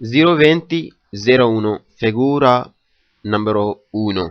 02001 figura numero 1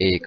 1।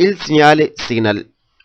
Il segnale signal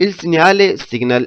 Il segnale signal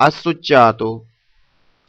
associato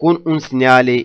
con un segnale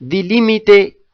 di limite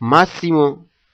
massimo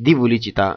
di velocità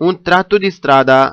un tratto di strada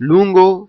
lungo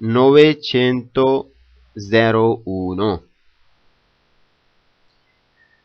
901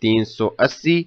380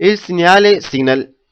Il segnale signal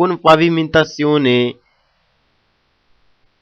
con pavimentazione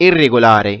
irregolare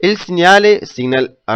Il segnale signal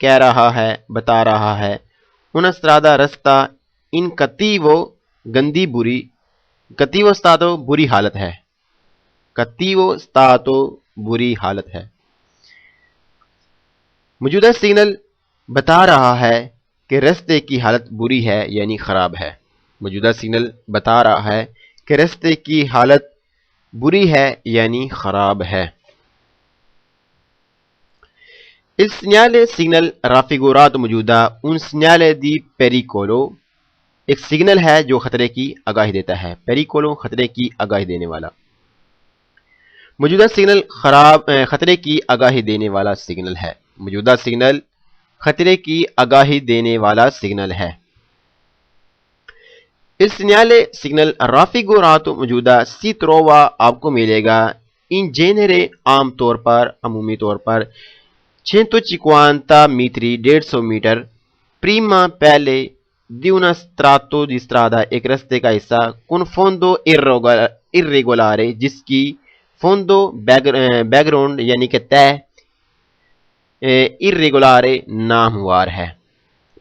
کہہ رہا ہے، بتا رہا ہے، una strada رستہ، ان cattivo گندی بری، cattivo stato بری حالت ہے، cattivo stato بری حالت ہے۔ موجودہ سگنل بتا رہا ہے کہ رستے کی حالت بری ہے یعنی خراب ہے۔ موجودہ سگنل بتا رہا ہے کہ رستے کی حالت بری ہے یعنی خراب ہے۔ Il segnale signal raffigurato موجودہ un segnale di pericolo، ایک سگنل ہے جو خطرے کی آگاہی دیتا ہے، پیریکولو خطرے کی آگاہی دینے والا۔ موجودہ سگنل خطرے کی آگاہی دینے والا سگنل ہے، موجودہ سگنل خطرے کی آگاہی دینے والا سگنل ہے۔ Il segnale signal raffigurato موجودہ si trova آپ کو ملے گا in genere عام طور پر، عمومی طور پر 150 metri 150 میٹر prima پہلے di una strato di strada ایک رستے کا حصہ con fondo irregolare جس کی fondo بیک گراؤنڈ یعنی کہ تہ irregolare ناہموار ہے۔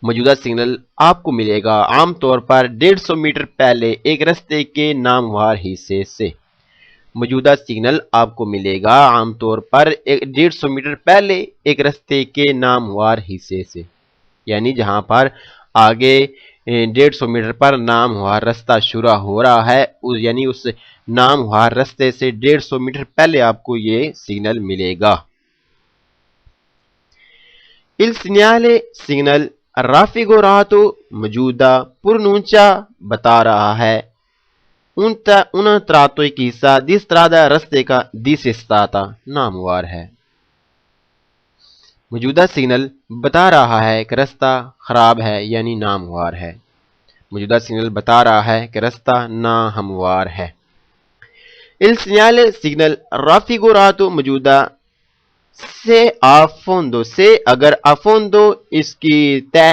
موجودہ سگنل آپ کو ملے گا عام طور پر 150 میٹر پہلے ایک رستے کے ناموار حصے سے۔ موجودہ سگنل آپ کو ملے گا عام طور پر 150 میٹر پہلے ایک رستے کے ناموار حصے سے، یعنی جہاں پر آگے 150 میٹر پر ناموار رستہ شروع ہو رہا ہے، یعنی اس ناموار رستے سے 150 میٹر پہلے آپ کو یہ سگنل ملے گا۔ Il segnale signal raffigurato موجودہ پرنونچا بتا رہا ہے una tratto ایک حصہ di strada رستے کا di stata ناموار ہے۔ موجودہ سگنل بتا رہا ہے کہ رستہ خراب ہے یعنی ناموار ہے۔ موجودہ سگنل بتا رہا ہے کہ رستہ ناہموار ہے۔ Il segnale signal raffigurato موجودہ سے افوندو سے اگر افوندو اس کی تہ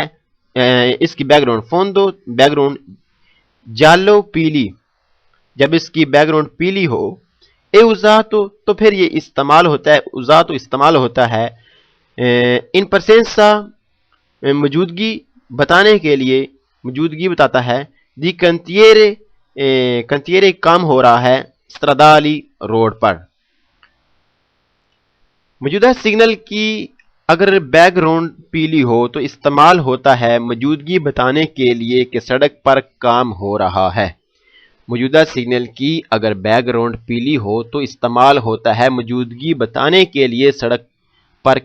اس کی بیک گراؤنڈ فوندو بیک گراؤنڈ جالو پیلی جب اس کی بیک گراؤنڈ پیلی ہو اے ازاتو تو پھر یہ استعمال ہوتا ہے ازاتو استعمال ہوتا ہے ان پرسینسا موجودگی بتانے کے لیے موجودگی بتاتا ہے دی کنتیرے کام ہو رہا ہے stradali روڈ پر۔ موجودہ سگنل کی اگر بیک گراؤنڈ پیلی ہو تو استعمال ہوتا ہے موجودگی بتانے کے لیے کہ سڑک پر کام ہو رہا ہے۔ موجودہ سگنل کی اگر بیک گراؤنڈ پیلی ہو تو استعمال ہوتا ہے موجودگی بتانے کے لیے سڑک پر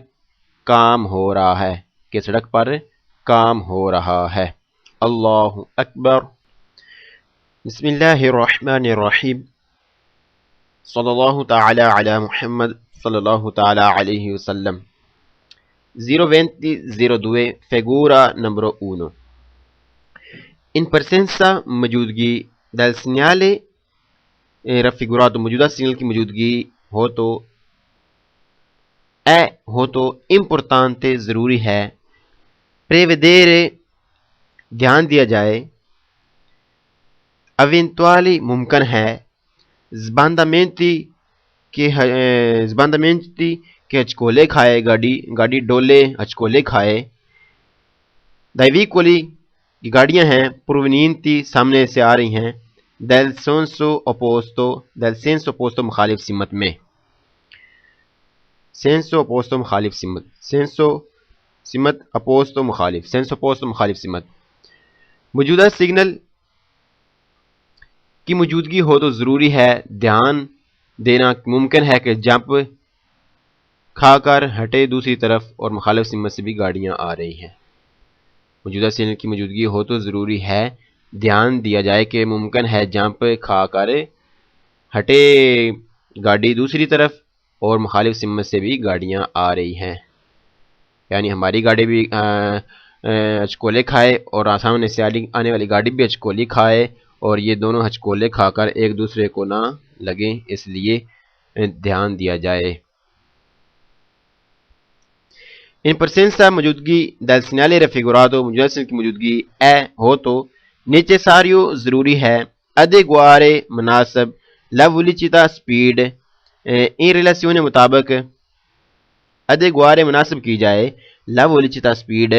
کام ہو رہا ہے کہ سڑک پر کام ہو رہا ہے۔ اللہ اکبر۔ بسم اللہ الرحمن الرحیم۔ صلی اللہ تعالی علی محمد صلی اللہ تعالی علیہ وسلم۔ 020 figura numero 1 in presenza موجودگی del segnale raffigurato موجودہ سگنل کی موجودگی ہو تو importante ضروری ہے prevedere دھیان دیا جائے eventuali ممکن ہے sbandamenti کہ ہچکولے کھائے گاڑی ڈولے ہچکولے کھائے دائیویکولی یہ گاڑیاں ہیں پروونینتی سامنے سے آ رہی ہیں del senso opposto مخالف سمت میں senso opposto مخالف سمت senso سمت opposto مخالف senso opposto مخالف سمت۔ موجودہ سگنل کی موجودگی ہو تو ضروری ہے دھیان دینا ممکن ہے کہ جمپ کھا کر ہٹے دوسری طرف اور مخالف سمت سے بھی گاڑیاں آ رہی ہیں۔ موجودہ سگنل کی موجودگی ہو تو ضروری ہے دھیان دیا جائے کہ ممکن ہے جمپ کھا کر ہٹے گاڑی دوسری طرف اور مخالف سمت سے بھی گاڑیاں آ رہی ہیں، یعنی ہماری گاڑی بھی ہچکولے کھائے اور سامنے سے آنے والی گاڑی بھی ہچکولی کھائے اور یہ دونوں ہچکولے کھا کر ایک دوسرے کو نہ لگیں، اس لیے دھیان دیا جائے۔ ان پرسینسا موجودگی del segnale raffigurato موجودہ سگنل کی موجودگی ہو تو necessario ضروری ہے adeguare مناسب la velocità speed in relazione مطابق adeguare مناسب کی جائے la velocità speed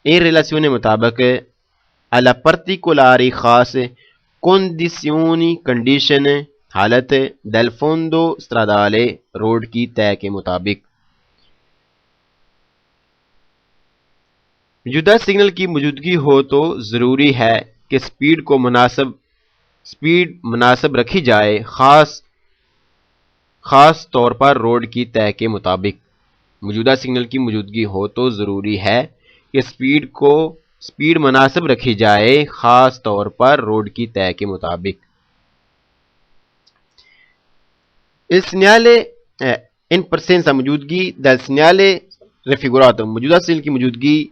in relazione mutabak alla particolari khas condition حالت del fondo stradale روڈ کی طے کے مطابق. موجودہ سگنل کی موجودگی ہو تو ضروری ہے کہ سپیڈ مناسب رکھی جائے خاص طور پر روڈ کی طے کے مطابق. موجودہ سگنل کی موجودگی ہو تو ضروری ہے کہ سپیڈ مناسب رکھی جائے خاص طور پر روڈ کی طے کے مطابق. Il segnale in presenza موجودگی del segnale raffigurato موجودہ سگنل کی موجودگی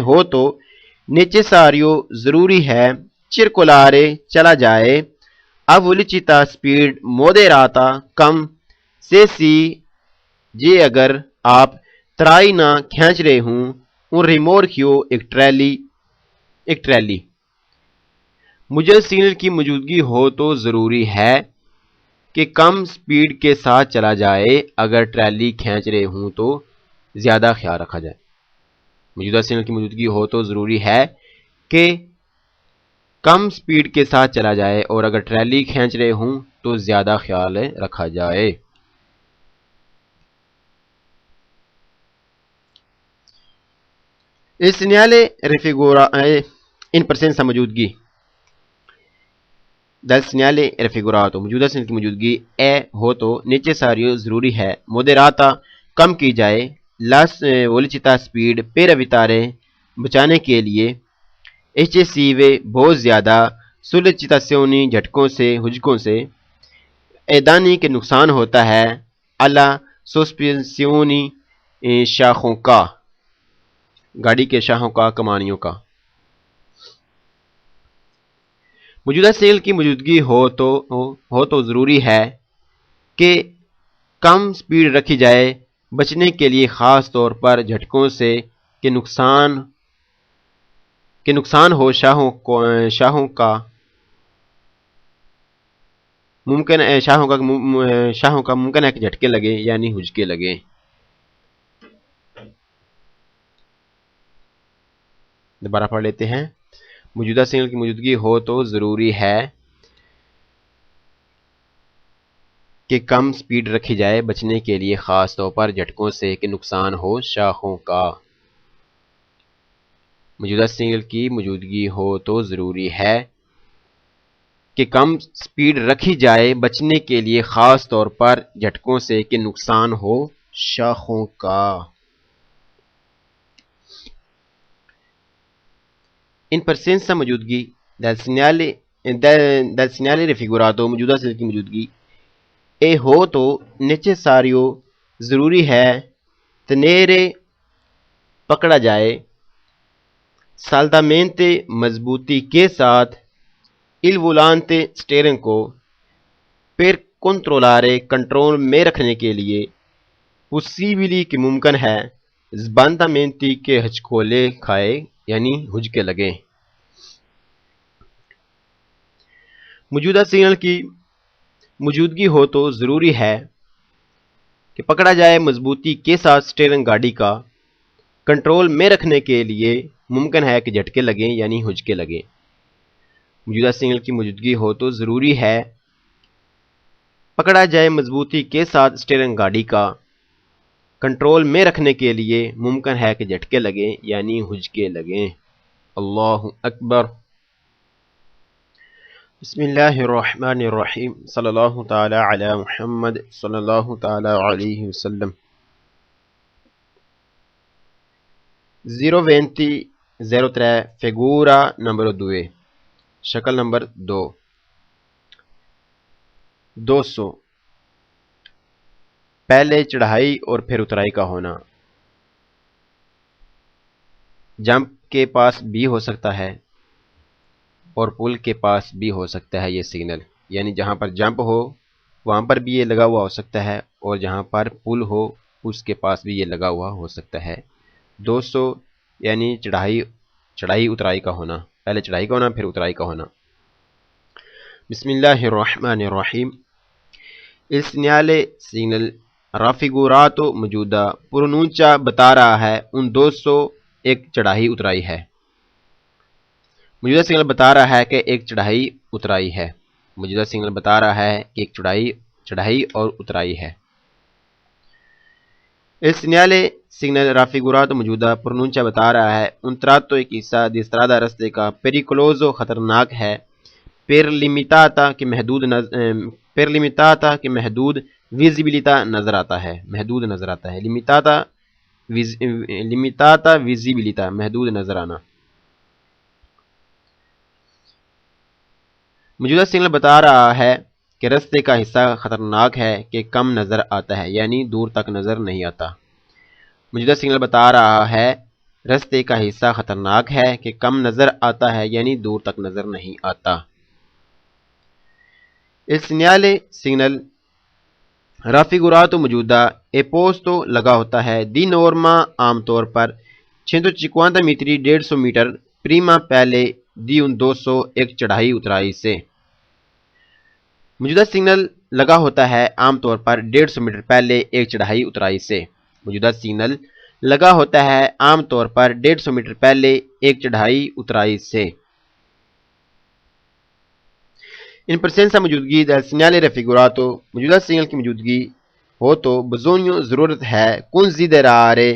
ہو تو necessario ضروری ہے circolare چلا جائے a velocità speed moderata کم سے جے اگر آپ ترائی نہ کھینچ رہے ہوں un rimorchio ایک ٹریلی. موجودہ سگنل کی موجودگی ہو تو ضروری ہے کہ کم سپیڈ کے ساتھ چلا جائے اگر ٹریلی کھینچ رہے ہوں تو زیادہ خیال رکھا جائے. موجودہ سگنل کی موجودگی ہو تو ضروری ہے کہ کم سپیڈ کے ساتھ چلا جائے اور اگر ٹریلی کھینچ رہے ہوں تو زیادہ خیال رکھا جائے. Il segnale in presenza موجودگی del segnale raffigurato موجودہ سگنل کی موجودگی ہو تو necessario ضروری ہے moderata کم کی جائے la velocità speed per evitare بچانے کے لیے eccessive بہت زیادہ sollecitazioni جھٹکوں سے ہجکوں سے danni کے نقصان ہوتا ہے alla sospensioni شاخوں کا گاڑی کے شاخوں کا کمانیوں کا. موجودہ سگنل کی موجودگی ہو تو ضروری ہے کہ کم سپیڈ رکھی جائے بچنے کے لیے خاص طور پر جھٹکوں سے کہ نقصان ہو شاخوں کا ممکن ہے کہ جھٹکے لگے یعنی ہجکے لگے. دوبارہ پڑھ لیتے ہیں. موجودہ سگنل کی موجودگی ہو تو ضروری ہے کہ کم سپیڈ رکھی جائے بچنے کے لیے خاص طور پر جھٹکوں سے کہ نقصان ہو شاخوں کا. موجودہ سگنل کی موجودگی ہو تو ضروری ہے کہ کم سپیڈ رکھی جائے بچنے کے لیے خاص طور پر جھٹکوں سے کہ نقصان ہو شاخوں کا. In presenza موجودگی del segnale raffigurato موجودہ سگنل کی موجودگی ہو تو necessario ضروری ہے tenere پکڑا جائے saldamente مضبوطی کے ساتھ il volante steering کو per controllare کنٹرول میں رکھنے کے لیے possibili کہ ممکن ہے sbandamenti کے ہچکولے کھائے یعنی ہجکے لگے. موجودہ سگنل کی موجودگی ہو تو ضروری ہے کہ پکڑا جائے مضبوطی کے ساتھ سٹیئرنگ گاڑی کا کنٹرول میں رکھنے کے لیے ممکن ہے کہ جھٹکے لگیں یعنی ہجکے لگیں. موجودہ سگنل کی موجودگی ہو تو ضروری ہے پکڑا جائے مضبوطی کے ساتھ سٹیئرنگ گاڑی کا کنٹرول میں رکھنے کے لیے ممکن ہے کہ جھٹکے لگیں یعنی ہجکے لگیں. اللہ اکبر. بسم اللہ الرحمن الرحیم. صلی اللہ تعالی علی محمد صلی اللہ تعالی علیہ وسلم. 020-03 figura numero 2 شکل نمبر 2. 200 پہلے چڑھائی اور پھر اترائی کا ہونا. جمپ کے پاس بھی ہو سکتا ہے اور پل کے پاس بھی ہو سکتا ہے یہ سگنل، یعنی جہاں پر جمپ ہو وہاں پر بھی یہ لگا ہوا ہو سکتا ہے اور جہاں پر پل ہو اس کے پاس بھی یہ لگا ہوا ہو سکتا ہے. 200 یعنی چڑھائی اترائی کا ہونا، پہلے چڑھائی کا ہونا پھر اترائی کا ہونا. بسم اللہ الرحمن الرحیم. Il segnale سگنل رافیگورات موجودہ پرونونچا بتا رہا ہے ان 200 ایک چڑھائی اترائی ہے. موجودہ سگنل بتا رہا ہے کہ ایک چڑھائی اترائی ہے. موجودہ سگنل بتا رہا ہے کہ ایک چڑھائی اور اترائی ہے. Il segnale raffigurato موجودہ پرونونچا بتا رہا ہے un tratto ایک حصہ di strada رستے کا pericoloso خطرناک ہے per limitata کہ محدود visibilità نظر آتا ہے limitata visibilità محدود نظر آنا. موجودہ سگنل بتا رہا ہے کہ رستے کا حصہ خطرناک ہے کہ کم نظر آتا ہے یعنی دور تک نظر نہیں آتا. موجودہ سگنل بتا رہا ہے رستے کا حصہ خطرناک ہے کہ کم نظر آتا ہے یعنی دور تک نظر نہیں آتا. Il segnale سگنل raffigurato موجودہ اپوسٹو لگا ہوتا ہے دی نورما عام طور پر 150 میٹری 150 میٹر پریما پہلے دی ان 200 ایک چڑھائی اترائی سے. موجودہ سگنل لگا ہوتا ہے عام طور پر 150 میٹر پہلے ایک چڑھائی اترائی سے. موجودہ سگنل لگا ہوتا ہے عام طور پر 150 میٹر پہلے ایک چڑھائی اترائی سے. ان پرسنسا موجودگی del segnale raffigurato موجودہ سگنل کی موجودگی ہو تو بزونیو ضرورت ہے considerare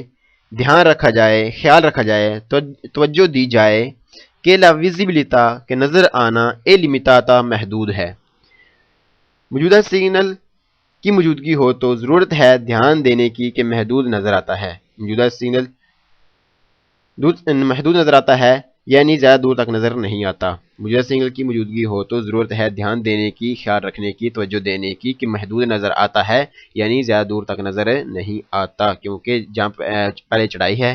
دھیان رکھا جائے خیال رکھا جائے توجہ دی جائے کہ la visibilità کہ نظر آنا è limitata محدود ہے. موجودہ سگنل کی موجودگی ہو تو ضرورت ہے دھیان دینے کی کہ محدود نظر آتا ہے. موجودہ سگنل محدود نظر آتا ہے یعنی زیادہ دور تک نظر نہیں آتا. موجودہ سگنل کی موجودگی ہو تو ضرورت ہے دھیان دینے کی خیال رکھنے کی توجہ دینے کی کہ محدود نظر آتا ہے یعنی زیادہ دور تک نظر نہیں آتا کیونکہ جہاں پہلے چڑھائی ہے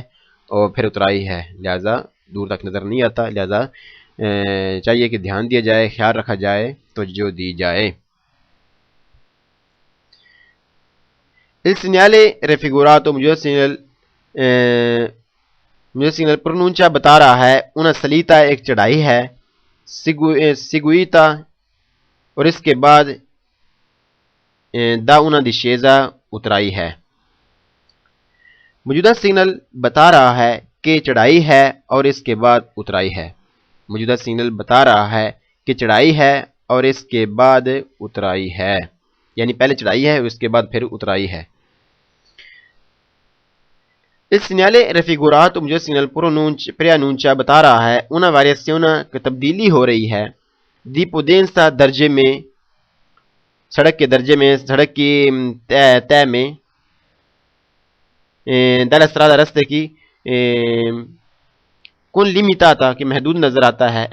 اور پھر اترائی ہے لہذا دور تک نظر نہیں آتا. لہذا چاہیے کہ دھیان دیا جائے خیال رکھا جائے توجہ دی جائے. Il segnale raffigurato موجودہ سگنل پرونونچا بتا رہا ہے una salita ایک چڑھائی ہے seguita اور اس کے بعد da una discesa اترائی ہے. موجودہ سگنل بتا رہا ہے کہ چڑھائی ہے اور اس کے بعد اترائی ہے. موجودہ سگنل بتا رہا ہے کہ چڑھائی ہے اور اس کے بعد اترائی ہے یعنی پہلے چڑھائی ہے اس کے بعد پھر اترائی ہے. Il segnale raffigurato موجودہ سگنل preannuncia بتا رہا ہے una variazione کہ تبدیلی ہو رہی ہے di potenza درجے میں سڑک کے درجے میں سڑک کی طے میں dalla strada رستے کی con limitata کہ محدود نظر آتا ہے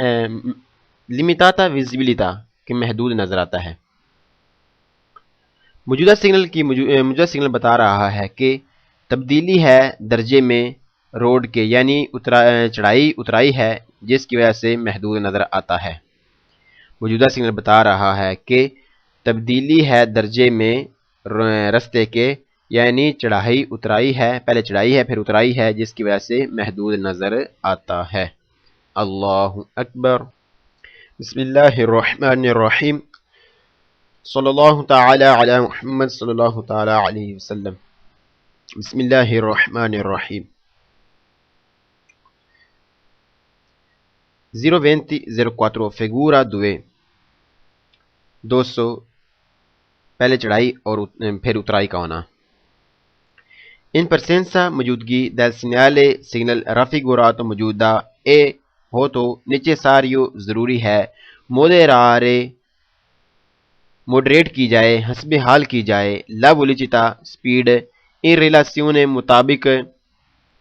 limitata visibilità کہ محدود نظر آتا ہے. موجودہ سگنل بتا رہا ہے کہ تبدیلی ہے درجے میں روڈ کے یعنی چڑھائی اترائی ہے جس کی وجہ سے محدود نظر آتا ہے. موجودہ سگنل بتا رہا ہے کہ تبدیلی ہے درجے میں رستے کے یعنی چڑھائی اترائی ہے پہلے چڑھائی ہے پھر اترائی ہے جس کی وجہ سے محدود نظر آتا ہے. اللہ اکبر. بسم اللہ الرحمن الرحیم. صلی اللہ تعالی علی محمد صلی اللہ تعالی علیہ وسلم. بسم اللہ الرحمن الرحیم. 020-04 figura 2 200 پہلے چڑھائی اور پھر اترائی کا ہونا. ان پرسنسا موجودگی del segnale سگنل raffigurato موجودہ اے ہو تو necessario ضروری ہے مودریٹ کی جائے حسب حال کی جائے la velocità speed in relazione مطابق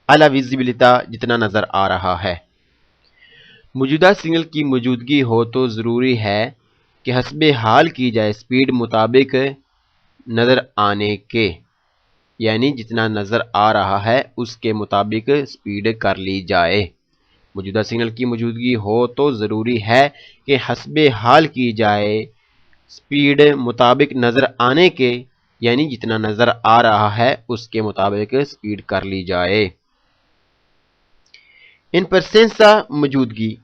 alla visibilità جتنا نظر آ رہا ہے. موجودہ سگنل کی موجودگی ہو تو ضروری ہے کہ حسب حال کی جائے سپیڈ مطابق نظر آنے کے یعنی جتنا نظر آ رہا ہے اس کے مطابق سپیڈ کر لی جائے. موجودہ سگنل کی موجودگی ہو تو ضروری ہے کہ حسب حال کی جائے سپیڈ مطابق نظر آنے کے یعنی جتنا نظر آ رہا ہے اس کے مطابق سپیڈ کر لی جائے. ان پرسنسا موجودگی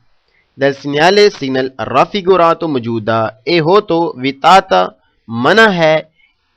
del segnale سگنل raffigurato موجودہ اے ہو تو ویتاتا منع ہے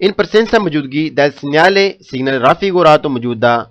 in presenza maujoodgi del segnale signal raffigurato maujuda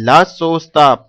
la sosta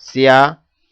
sia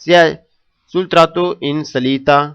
sia sul tratto in salita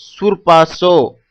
surpasso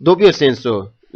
doppio senso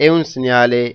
è un segnale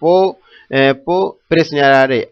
può presegnalare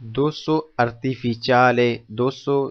200 artificiale 200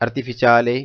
artificiale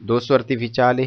200 artificiale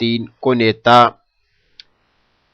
3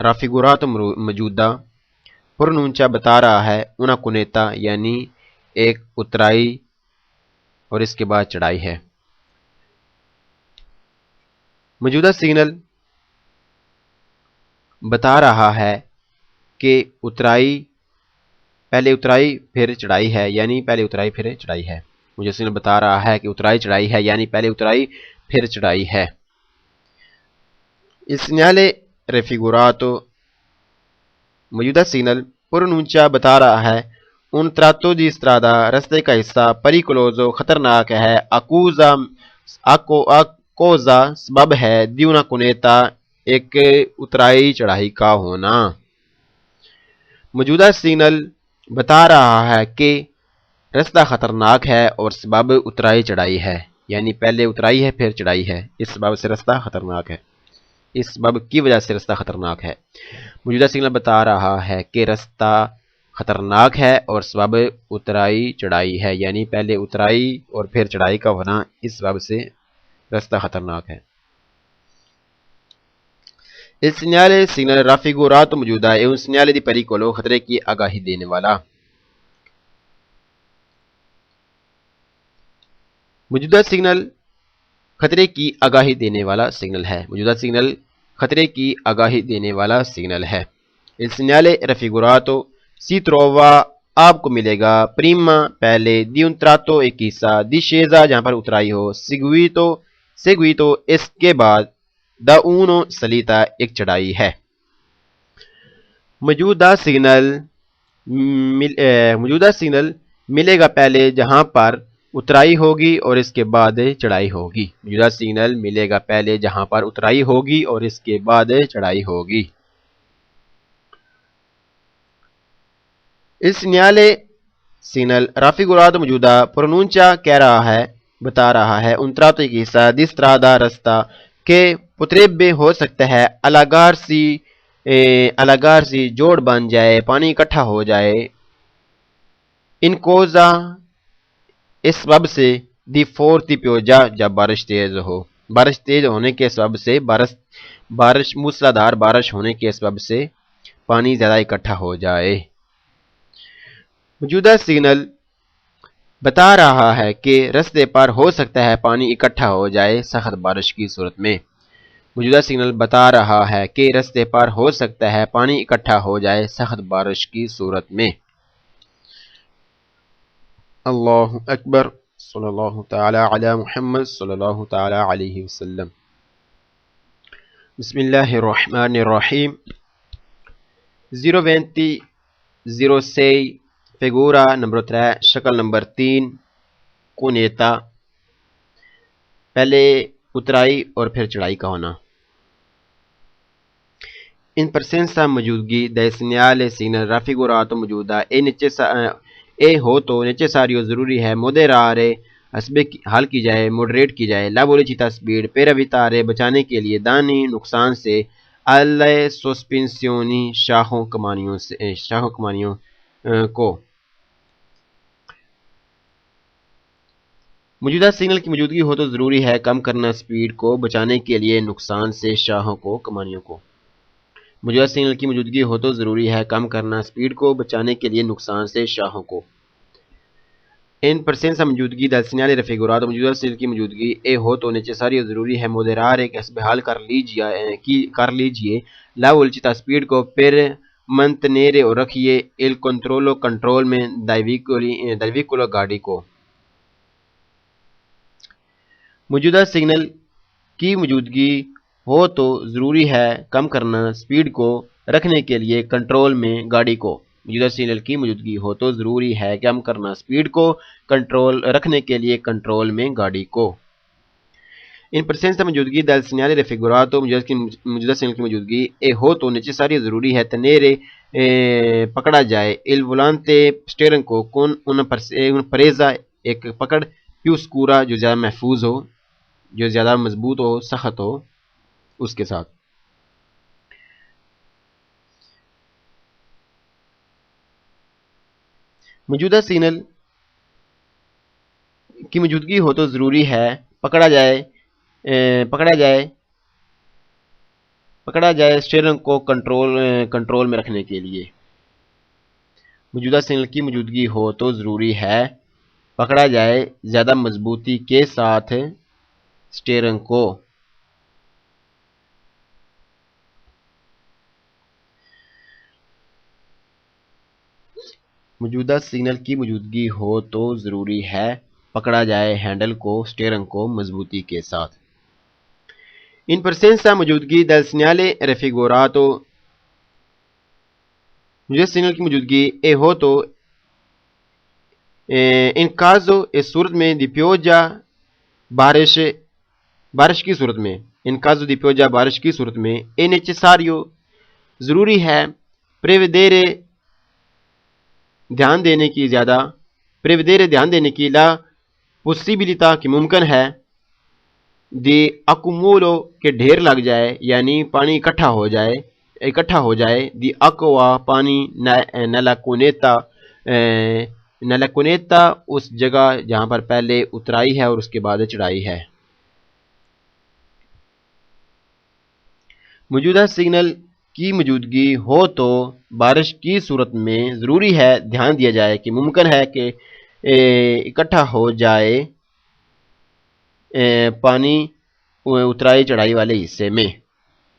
رافیگورات موجودہ پرنونچا بتا رہا ہے انا کنیتا یعنی ایک اترائی اور اس کے بعد چڑھائی ہے. موجودہ سگنل بتا رہا ہے کہ پہلے اترائی پھر چڑھائی ہے یعنی پہلے اترائی پھر چڑھائی ہے. مجھے سگنل بتا رہا ہے کہ اترائی چڑھائی ہے یعنی پہلے اترائی پھر چڑھائی ہے. Il segnale raffigurato موجودہ سگنل پرنونچا بتا رہا ہے un tratto di strada رستے کا حصہ pericoloso خطرناک ہے اکوزا سبب ہے di una cuneta ایک اترائی چڑھائی کا ہونا. موجودہ سگنل بتا رہا ہے کہ رستہ خطرناک ہے اور سبب اترائی چڑھائی ہے یعنی پہلے اترائی ہے پھر چڑھائی ہے. اس سبب سے رستہ خطرناک ہے، اس سبب کی وجہ سے رستہ خطرناک ہے. موجودہ سگنل بتا رہا ہے کہ رستہ خطرناک ہے اور سبب اترائی چڑھائی ہے یعنی پہلے اترائی اور پھر چڑھائی کا ہونا اس سبب سے رستہ خطرناک ہے. Il segnale سگنل raffigurato موجودہ è un segnale di pericolo خطرے کی آگاہی دینے والا. موجودہ سگنل خطرے کی آگاہی دینے والا سگنل ہے. موجودہ سگنل خطرے کی آگاہی دینے والا سگنل ہے. Il segnale raffigurato si trova آپ کو ملے گا prima پہلے di un tratto ایک حصہ discesa جہاں پر اترائی ہو seguito اس کے بعد da uno salita ایک چڑھائی ہے. موجودہ سگنل ملے گا پہلے جہاں پر اترائی ہوگی اور اس کے بعد چڑھائی ہوگی. موجودہ سگنل ملے گا پہلے جہاں پر اترائی ہوگی اور اس کے بعد چڑھائی ہوگی. اس segnale سگنل raffigurato موجودہ پرونونچا کہہ رہا ہے بتا رہا ہے un tratto ایک حصہ di strada رستہ کہ potrebbe ہو سکتا ہے allagarsi جوڑ بن جائے پانی اکٹھا ہو جائے in causa اس سبب سے دی forti pioggia جب بارش تیز ہو. بارش تیز ہونے کے سبب سے بارش موسلادھار بارش ہونے کے سبب سے پانی زیادہ اکٹھا ہو جائے. موجودہ سگنل بتا رہا ہے کہ رستے پر ہو سکتا ہے پانی اکٹھا ہو جائے سخت بارش کی صورت میں. موجودہ سگنل بتا رہا ہے کہ رستے پر ہو سکتا ہے پانی اکٹھا ہو جائے سخت بارش کی صورت میں. اللہ اکبر صلی اللہ تعالی علی محمد صلی اللہ تعالی علیہ وسلم. بسم اللہ الرحمن الرحیم. 020-06 figura numero 3 شکل نمبر 3 cuneta پہلے اترائی اور پھر چڑھائی کا ہونا. ان presenza موجودگی del segnale signal raffigurato موجودہ ہو تو necessario ضروری ہے moderare حل کی جائے مڈریٹ کی جائے la velocità speed per evitare بچانے کے لیے دانی نقصان سے alle sospensioni شاخوں کمانیوں کو. موجودہ سگنل کی موجودگی ہو تو ضروری ہے کم کرنا سپیڈ کو بچانے کے لیے نقصان سے شاخوں کو کمانیوں کو. موجودہ سگنل کی موجودگی ہو تو ضروری ہے کم کرنا سپیڈ کو بچانے کے لیے نقصان سے شاخوں کو. ان presenza موجودگی del segnale raffigurato موجودہ سگنل کی موجودگی ہو تو necessario ضروری ہے moderare کسب حال کر لیجئے la velocità سپیڈ کو per mantenere اور رکھیے il controllo کنٹرول میں del veicolo گاڑی کو. موجودہ سگنل کی موجودگی ہو تو ضروری ہے کم کرنا سپیڈ کو رکھنے کے لیے کنٹرول میں گاڑی کو. موجودہ سگنل کی موجودگی ہو تو ضروری ہے کم کرنا سپیڈ کو رکھنے کے لیے کنٹرول میں گاڑی کو. ان presenza موجودگی del segnale raffigurato موجودہ سگنل کی موجودگی ہو تو necessario ضروری ہے tenere پکڑا جائے il volante اسٹیئرنگ کو con una presa ایک پکڑ più scura جو زیادہ محفوظ ہو جو زیادہ مضبوط ہو سخت ہو اس کے ساتھ. موجودہ سگنل کی موجودگی ہو تو ضروری ہے پکڑا جائے پکڑا جائے اسٹیئرنگ کو کنٹرول میں رکھنے کے لیے. موجودہ سگنل کی موجودگی ہو تو ضروری ہے پکڑا جائے زیادہ مضبوطی کے ساتھ اسٹیئرنگ کو. موجودہ سگنل کی موجودگی ہو تو ضروری ہے پکڑا جائے ہینڈل کو اسٹیئرنگ کو مضبوطی کے ساتھ. In presenza موجودگی del segnale raffigurato. موجودہ سگنل کی موجودگی اے ہو تو ان caso اس صورت میں دی پیوجا بارش کی صورت میں ان caso دی پیوجا بارش کی صورت میں è necessario ضروری ہے prevedere دھیان دینے کی لا possibilità کہ ممکن ہے دی accumulo کے ڈھیر لگ جائے یعنی پانی اکٹھا ہو جائے دی acqua پانی nella cunetta اس جگہ جہاں پر پہلے اترائی ہے اور اس کے بعد چڑھائی ہے. موجودہ سگنل کی موجودگی ہو تو بارش کی صورت میں ضروری ہے دھیان دیا جائے کہ ممکن ہے کہ اکٹھا ہو جائے پانی اترائی چڑھائی والے حصے میں.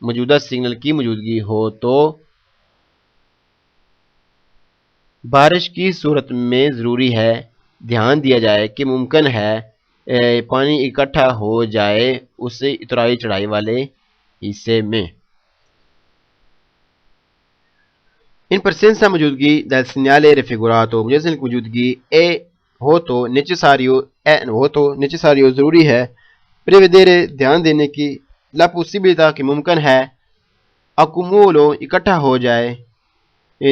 موجودہ سگنل کی موجودگی ہو تو بارش کی صورت میں ضروری ہے دھیان دیا جائے کہ ممکن ہے پانی اکٹھا ہو جائے اس اترائی چڑھائی والے حصے میں. ان presenza موجودگی del segnale raffigurato. موجودہ سگنل کی موجودگی اے ہو تو necessario ضروری ہے prevedere دھیان دینے کی la possibilità کہ ممکن ہے accumulo اکٹھا ہو جائے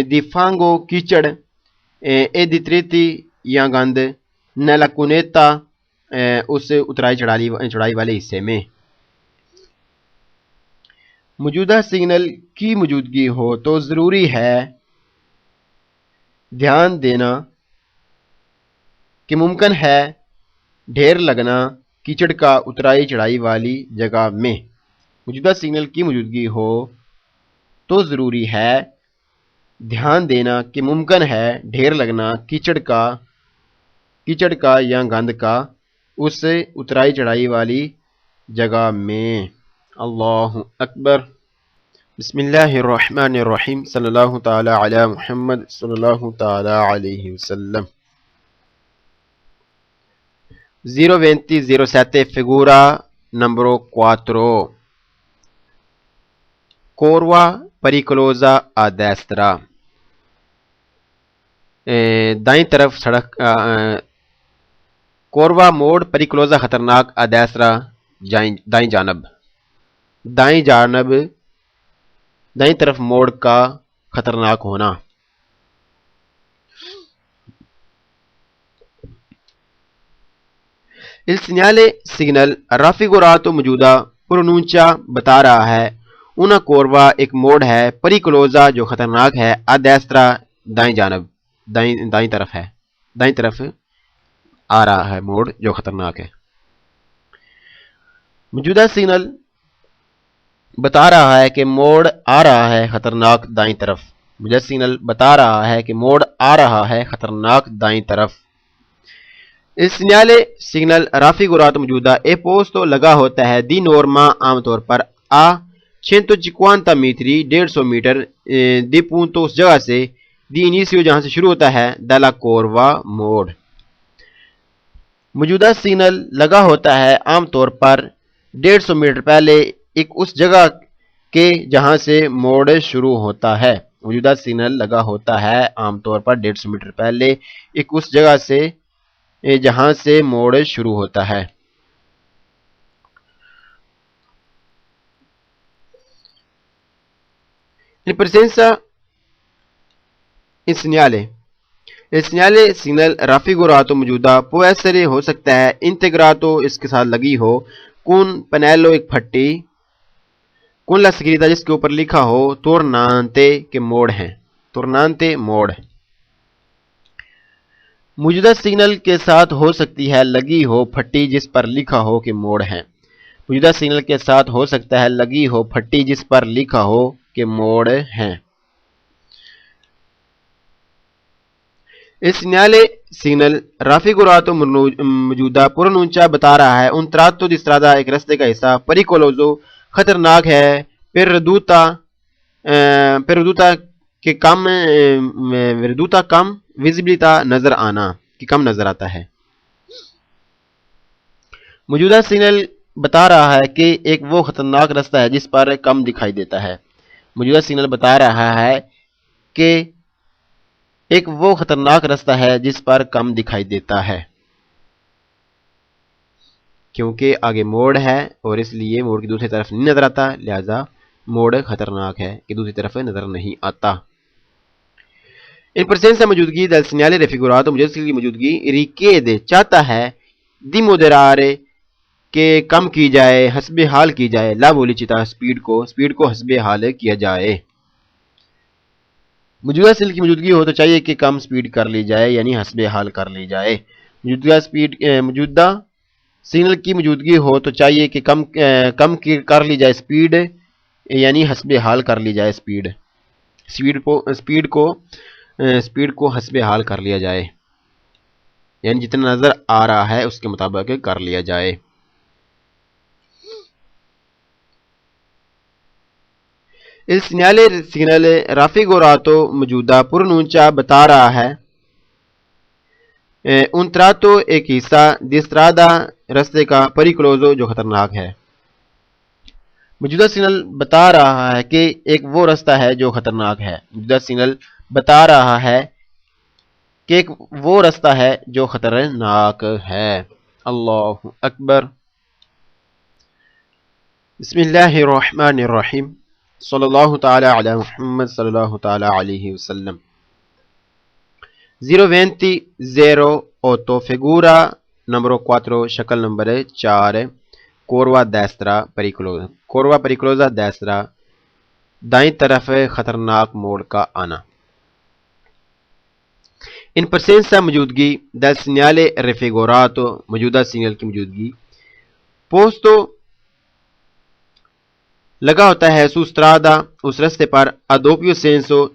di fango کیچڑ e detriti یا گند nella cunetta اس اترائی چڑھائی والے حصے میں. موجودہ سگنل کی موجودگی ہو تو ضروری ہے دھیان دینا کہ ممکن ہے ڈھیر لگنا کیچڑ کا اترائی چڑھائی والی جگہ میں. موجودہ سگنل کی موجودگی ہو تو ضروری ہے دھیان دینا کہ ممکن ہے ڈھیر لگنا کیچڑ کا یا گند کا اس اترائی چڑھائی والی جگہ میں. اللہ اکبر. بسم اللہ الرحمن الرحیم. صلی اللہ تعالی علی محمد صلی اللہ تعالی علیہ وسلم. 020-07 figura numero 4. Curva pericolosa a destra. دائیں طرف سڑک کوروا موڑ پریکلوزا خطرناک ادیسرا دائیں طرف موڑ کا خطرناک ہونا. Il segnale signal raffigurato موجودہ پرونونچا بتا رہا ہے una کوروا ایک موڑ ہے پریکلوزا جو خطرناک ہے ادیسرا دائیں طرف آ رہا ہے موڑ جو خطرناک ہے. موجودہ سگنل بتا رہا ہے کہ موڑ آ رہا ہے خطرناک دائیں طرف. موجودہ سگنل بتا رہا ہے کہ موڑ آ رہا ہے خطرناک دائیں طرف. اس سگنالے سگنل رافیگوراتو موجودہ اے پوسٹو لگا ہوتا ہے دی نورما عام طور پر آ 150 میٹری 150 میٹر دی پونتو اس جگہ سے دی انیسیو جہاں سے شروع ہوتا ہے دالا کوروا موڑ. موجودہ سگنل لگا ہوتا ہے عام طور پر 150 میٹر پہلے ایک اس جگہ کے جہاں سے موڑ شروع ہوتا ہے. موجودہ سگنل لگا ہوتا ہے عام طور پر 150 میٹر پہلے ایک اس جگہ سے جہاں سے موڑ شروع ہوتا ہے. In presenza il segnale signal raffigurato موجودہ può ہو سکتا ہے integrato اس کے ساتھ لگی ہو con pannello ایک پھٹی con la scritta جس کے اوپر لکھا ہو tornante کے موڑ ہیں. tornante موڑ موجودہ سگنل کے ساتھ ہو سکتی ہے لگی ہو پھٹی جس پر لکھا ہو کہ موڑ ہیں. موجودہ سگنل کے ساتھ ہو سکتا ہے لگی ہو پھٹی جس پر لکھا ہو کہ موڑ ہیں۔ Il segnale raffigurato موجودہ پرونونچا بتا رہا ہے un tratto di strada ایک رستے کا حصہ pericoloso خطرناک ہے perduta کہ کم visibilità نظر آنا کہ کم نظر آتا ہے۔ موجودہ سگنل بتا رہا ہے کہ ایک وہ خطرناک رستہ ہے جس پر کم دکھائی دیتا ہے۔ موجودہ سگنل بتا رہا ہے کہ ایک وہ خطرناک رستہ ہے جس پر کم دکھائی دیتا ہے کیونکہ آگے موڑ ہے اور اس لیے موڑ کی دوسری طرف نہیں نظر آتا، لہذا موڑ خطرناک ہے کہ دوسری طرف نظر نہیں آتا۔ ان presenza موجودگی del segnale raffigurato موجودہ سگنل کی موجودگی richiede چاہتا ہے di moderare کہ کم کی جائے حسب حال کی جائے لا velocità سپیڈ کو حسب حال کیا جائے۔ موجودہ سگنل کی موجودگی ہو تو چاہیے کہ کم سپیڈ کر لی جائے یعنی حسب حال کر لی جائے۔ موجودہ سگنل کی موجودگی ہو تو چاہیے کہ کم کر لی جائے سپیڈ یعنی حسب حال کر لی جائے سپیڈ کو حسب حال کر لیا جائے یعنی جتنا نظر آ رہا ہے اس کے مطابق کر لیا جائے۔ Il segnale raffigurato موجودہ پرونونچا بتا رہا ہے un tratto ایک حصہ di strada رستے کا pericoloso جو خطرناک ہے۔ موجودہ سگنل بتا رہا ہے کہ ایک وہ رستہ ہے جو خطرناک ہے۔ موجودہ سگنل بتا رہا ہے کہ ایک وہ رستہ ہے جو خطرناک ہے۔ اللہ اکبر۔ بسم اللہ الرحمن الرحیم صلی اللہ تعالی علی محمد صلی اللہ تعالی علیہ وسلم۔ 02008 figura numero 4 شکل number 4 curva destra pericolosa destra دائیں طرف خطرناک موڑ کا آنا۔ ان presenza موجودگی del segnale raffigurato موجودہ سگنل کی موجودگی posto لگا ہوتا ہے su strada اس رستے پر a doppio senso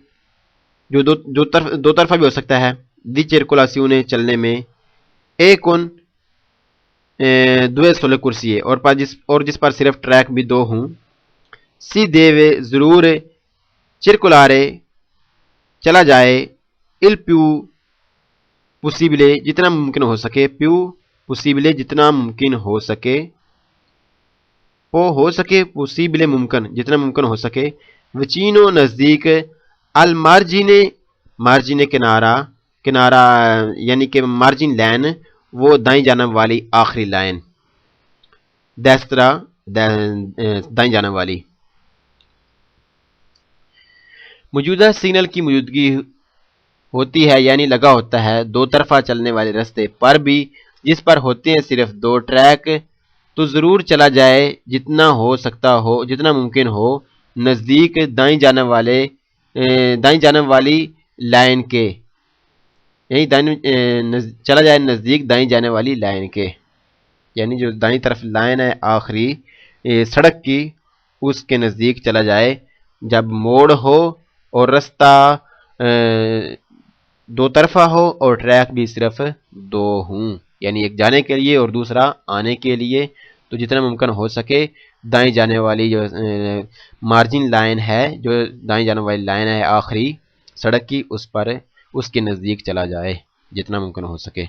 جو دو طرفہ بھی ہو سکتا ہے di circolazione چلنے میں e con due sole corsie اور جس پر صرف ٹریک بھی دو ہوں si deve ضرور circolare چلا جائے il più possibile جتنا ممکن ہو سکے più possibile جتنا ممکن ہو سکے ہو سکے possibile ممکن جتنا ممکن ہو سکے vicino نزدیک مارجن کنارہ یعنی کہ مارجن لائن وہ دائیں جانب والی آخری لائن destra دائیں جانب والی۔ موجودہ سگنل کی موجودگی ہوتی ہے یعنی لگا ہوتا ہے دو طرفہ چلنے والے رستے پر بھی جس پر ہوتے ہیں صرف دو ٹریک تو ضرور چلا جائے جتنا ہو سکتا ہو جتنا ممکن ہو نزدیک دائیں جانب والی لائن کے یعنی چلا جائے نزدیک دائیں جانے والی لائن کے یعنی جو دائیں طرف لائن ہے آخری سڑک کی اس کے نزدیک چلا جائے جب موڑ ہو اور رستہ دو طرفہ ہو اور ٹریک بھی صرف دو ہوں یعنی ایک جانے کے لیے اور دوسرا آنے کے لیے تو جتنا ممکن ہو سکے دائیں جانے والی جو مارجن لائن ہے جو دائیں جانے والی لائن ہے آخری سڑک کی اس کے نزدیک چلا جائے جتنا ممکن ہو سکے۔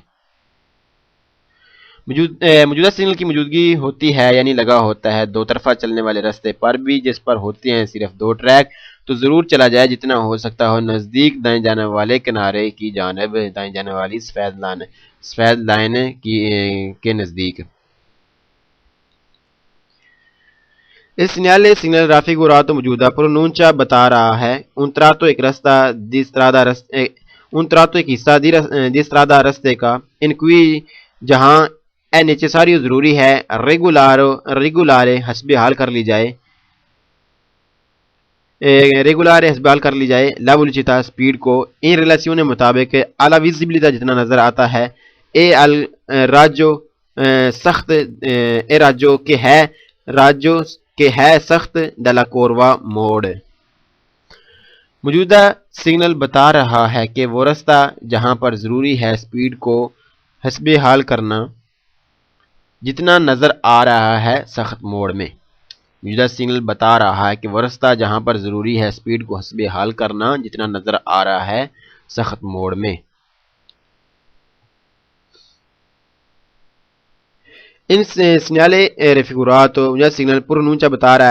موجودہ سگنل کی موجودگی ہوتی ہے یعنی لگا ہوتا ہے دو طرفہ چلنے والے رستے پر بھی جس پر ہوتے ہیں صرف دو ٹریک تو ضرور چلا جائے جتنا ہو سکتا ہو نزدیک دائیں جانے والے کنارے کی جانب دائیں جانے والی سفید لائن کے نزدیک۔ اس segnale raffigurato موجودہ پرونونچا بتا رہا ہے un tratto ایک رستہ di strada un tratto ایک حصہ di strada رستے کا in cui جہاں è necessario ضروری ہے regolare حسب حال کر لی جائے la velocità سپیڈ کو in relazione مطابق alla visibilità جتنا نظر آتا ہے e al raggio سخت raggio کہ ہے راجو کہ ہے سخت دلا کوروا موڑ۔ موجودہ سگنل بتا رہا ہے کہ وہ رستہ جہاں پر ضروری ہے سپیڈ کو حسب حال کرنا جتنا نظر آ رہا ہے سخت موڑ میں۔ موجودہ سگنل بتا رہا ہے کہ وہ رستہ جہاں پر ضروری ہے سپیڈ کو حسب حال کرنا جتنا نظر آ رہا ہے سخت موڑ میں۔ In segnale raffigurato, già segnale pronuncia batara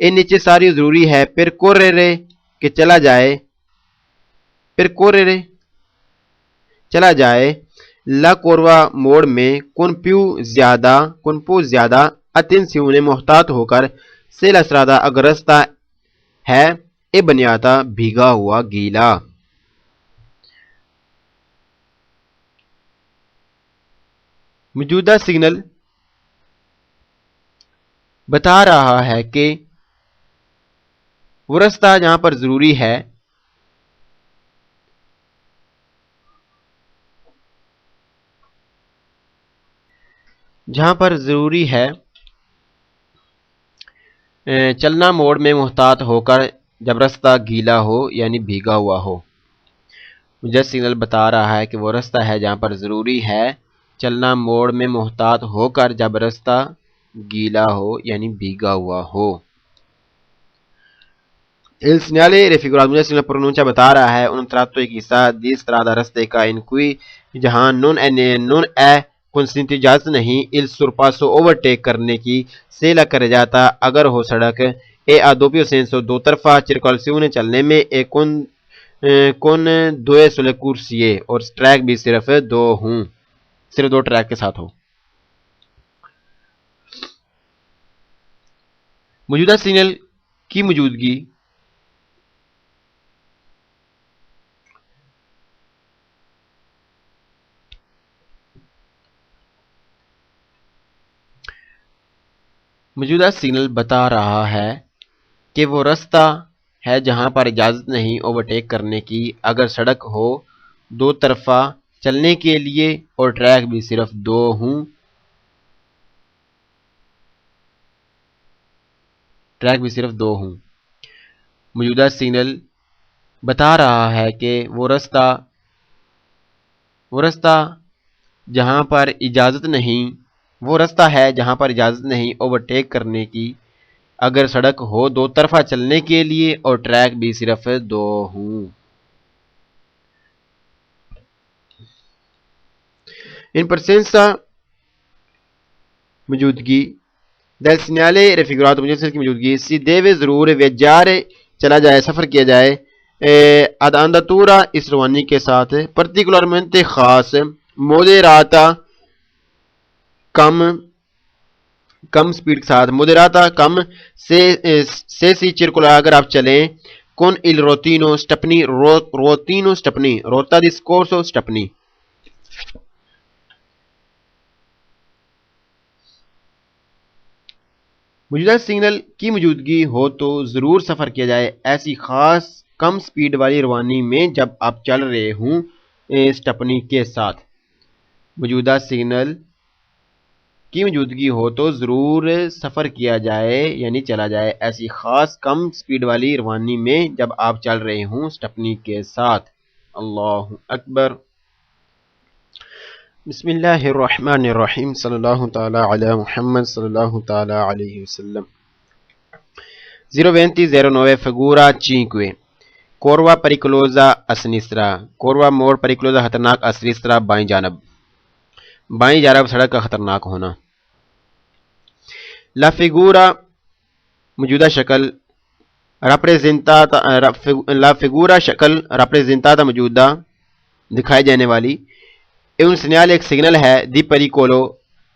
è necessario ضروری ہے percorrere che چلا جائے percorrere چلا جائے la curva موڑ میں con più زیادہ attenzione محتاط ہو کر se la strada اگر رستہ ہے e بنیاتا بھیگا ہوا گیلا۔ موجودہ سگنل بتا رہا ہے کہ وہ رستہ جہاں پر ضروری ہے چلنا موڑ میں محتاط ہو کر جب رستہ گیلا ہو یعنی بھیگا ہوا ہو۔ موجودہ سگنل بتا رہا ہے کہ وہ رستہ ہے جہاں پر ضروری ہے چلنا موڑ میں محتاط ہو کر جب رستہ گیلا ہو یعنی بھیگا ہوا ہو۔ Il segnale raffigurato nella segnale pronuncia بتا رہا ہے un tratto di strada rastica in cui جہاں non è consentito اجازت نہیں il sorpasso overtake کرنے کی se la carreggiata اگر ہو سڑک e a doppio senso دو طرفہ circolazione چلنے میں e con due sole corsie اور ٹریک بھی صرف دو ٹریک کے ساتھ ہو۔ موجودہ سگنل کی موجودگی بتا رہا ہے کہ وہ رستہ ہے جہاں پر اجازت نہیں اوورٹیک کرنے کی اگر سڑک ہو دو طرفہ چلنے کے لیے اور ٹریک بھی صرف دو ہوں۔ موجودہ سگنل بتا رہا ہے کہ وہ رستہ جہاں پر اجازت نہیں اوورٹیک کرنے کی اگر سڑک ہو دو طرفہ چلنے کے لیے اور ٹریک بھی صرف دو ہوں۔ In presenza موجودگی del segnale raffigurato کی موجودگی si deve ضرور viaggiare چلا جائے سفر کیا جائے ad andatura اس روانی کے ساتھ particolarmente خاص moderata کم سپیڈ کے ساتھ moderata کم سے circola اگر آپ چلیں con il rotino stepni rota di scorso stepni۔ موجودہ سگنل کی موجودگی ہو تو ضرور سفر کیا جائے ایسی خاص کم سپیڈ والی روانی میں جب آپ چل رہے ہوں سٹپنی کے ساتھ۔ موجودہ سگنل کی موجودگی ہو تو ضرور سفر کیا جائے یعنی چلا جائے ایسی خاص کم سپیڈ والی روانی میں جب آپ چل رہے ہوں سٹپنی کے ساتھ۔ اللہ اکبر۔ بسم اللہ الرحمن الرحیم صلی اللہ تعالی علی محمد صلی اللہ تعالی علیہ وسلم۔ 02009 figura 5 Curva pericolosa a sinistra curva موڑ pericolosa خطرناک a sinistra بائیں جانب سڑک کا خطرناک ہونا۔ La figura موجودہ شکل rappresentata موجودہ دکھائی جانے والی un segnale ایک سگنل ہے دی پریکولو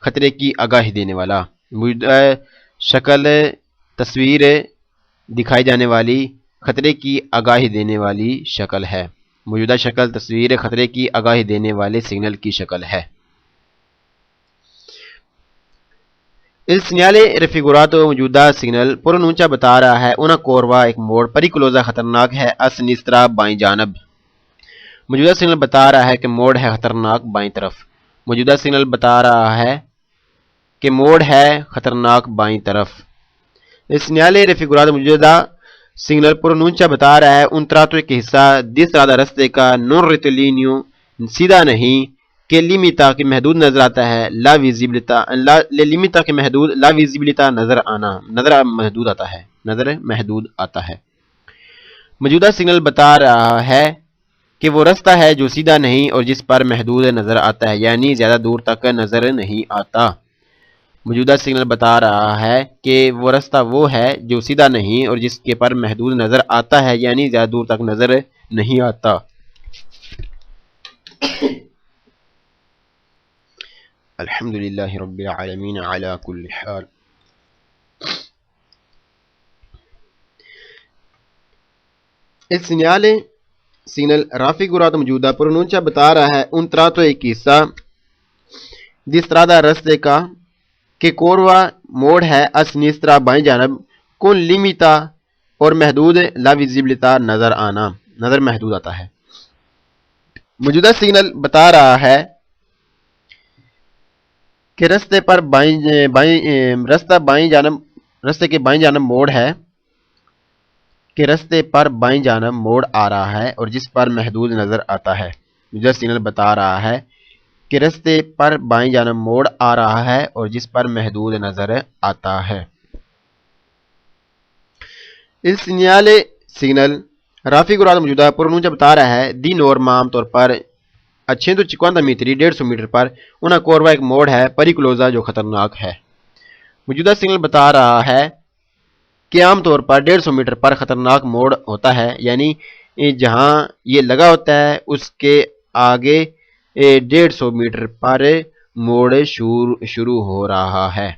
خطرے کی آگاہی دینے والا۔ موجودہ شکل تصویر دکھائی جانے والی خطرے کی آگاہی دینے والی شکل ہے۔ موجودہ شکل تصویر خطرے کی آگاہی دینے والے سگنل کی شکل ہے۔ Il segnale raffigurato موجودہ سگنل پرونونچا بتا رہا ہے una curva ایک موڑ پریکولوزا خطرناک ہے a sinistra بائیں جانب۔ موجودہ سگنل بتا رہا ہے کہ موڑ ہے خطرناک بائیں طرف۔ موجودہ سگنل بتا رہا ہے کہ موڑ ہے خطرناک بائیں طرف. Il segnale raffigurato موجودہ سگنل پرونونچا بتا رہا ہے un tratto ایک حصہ di strada رستے کا non rettilineo سیدھا نہیں کہ limita کہ محدود نظر آتا ہے la visibilità le limita کہ محدود la visibilità نظر آنا نظر محدود آتا ہے. موجودہ سگنل بتا رہا ہے کہ وہ رستہ ہے جو سیدھا نہیں اور جس پر محدود نظر آتا ہے یعنی زیادہ دور تک نظر نہیں آتا. موجودہ سگنل بتا رہا ہے کہ وہ رستہ وہ ہے جو سیدھا نہیں اور جس کے پر محدود نظر آتا ہے یعنی زیادہ دور تک نظر نہیں آتا. الحمدللہ رب العالمین علی کل حال. Il segnale سگنل raffigurato موجودہ پرونونچا بتا رہا ہے un tratto ایک حصہ di strada رستے کا کہ کوروا موڑ ہے a sinistra بائیں جانب con limita اور محدود la visibilità نظر محدود آتا ہے. موجودہ سگنل بتا رہا ہے کہ رستے کے بائیں جانب موڑ ہے کہ رستے پر بائیں جانب موڑ آ رہا ہے اور جس پر محدود نظر آتا ہے. موجودہ سگنل بتا رہا ہے کہ رستے پر بائیں جانب موڑ آ رہا ہے اور جس پر محدود نظر آتا ہے. Il segnale سگنل raffigurato موجودہ پرونونچا بتا رہا ہے di norma عام طور پر 150 میٹر 150 میٹر پر una curva ایک موڑ ہے pericolosa جو خطرناک ہے. موجودہ سگنل بتا رہا ہے کہ عام طور پر 150 میٹر پر خطرناک موڑ ہوتا ہے یعنی جہاں یہ لگا ہوتا ہے اس کے آگے 150 میٹر پر موڑ شروع ہو رہا ہے.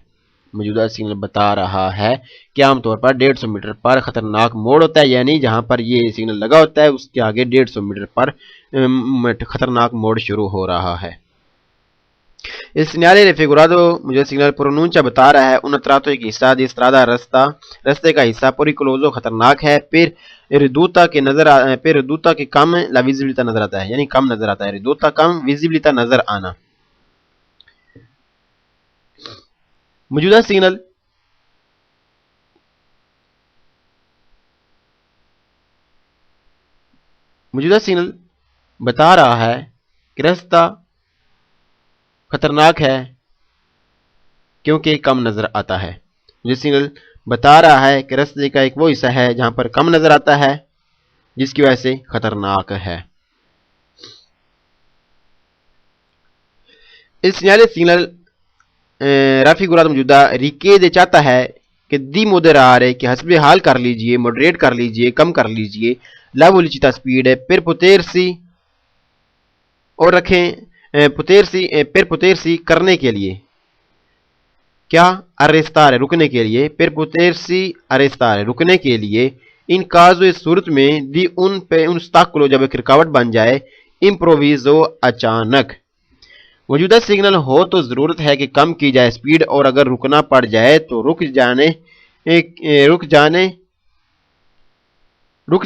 موجودہ سگنل بتا رہا ہے کہ عام طور پر 150 میٹر پر خطرناک موڑ ہوتا ہے یعنی جہاں پر یہ سگنل لگا ہوتا ہے اس کے آگے 150 میٹر پر خطرناک موڑ شروع ہو رہا ہے. Il segnale raffigurato مجھے سگنل پرونونچا بتا رہا ہے un tratto ایک حصہ di strada رستے کا حصہ pericoloso خطرناک ہے per ridotta کے کم la visibilità نظر آتا ہے یعنی کم نظر آتا ہے ridotta کم visibilità نظر آنا. موجودہ سگنل بتا رہا ہے کہ رستہ خطرناک ہے کیونکہ کم نظر آتا ہے. موجودہ سگنل بتا رہا ہے کہ رستے کا ایک وہ حصہ ہے جہاں پر کم نظر آتا ہے جس کی وجہ سے خطرناک ہے. Il segnale سگنل raffigurato موجودہ richiede چاہتا ہے کہ di moderare کہ حسب حال کر لیجئے ماڈریٹ کر لیجئے کم کر لیجئے la velocità speed per potersi اور رکھیں per potersi کرنے کے لیے کیا arrestare رکنے کے لیے per potersi arrestare رکنے کے لیے ان caso اس صورت میں di un ostacolo جب ایک رکاوٹ بن جائے improvviso اچانک. موجودہ سگنل ہو تو ضرورت ہے کہ کم کی جائے سپیڈ اور اگر رکنا پڑ جائے تو رک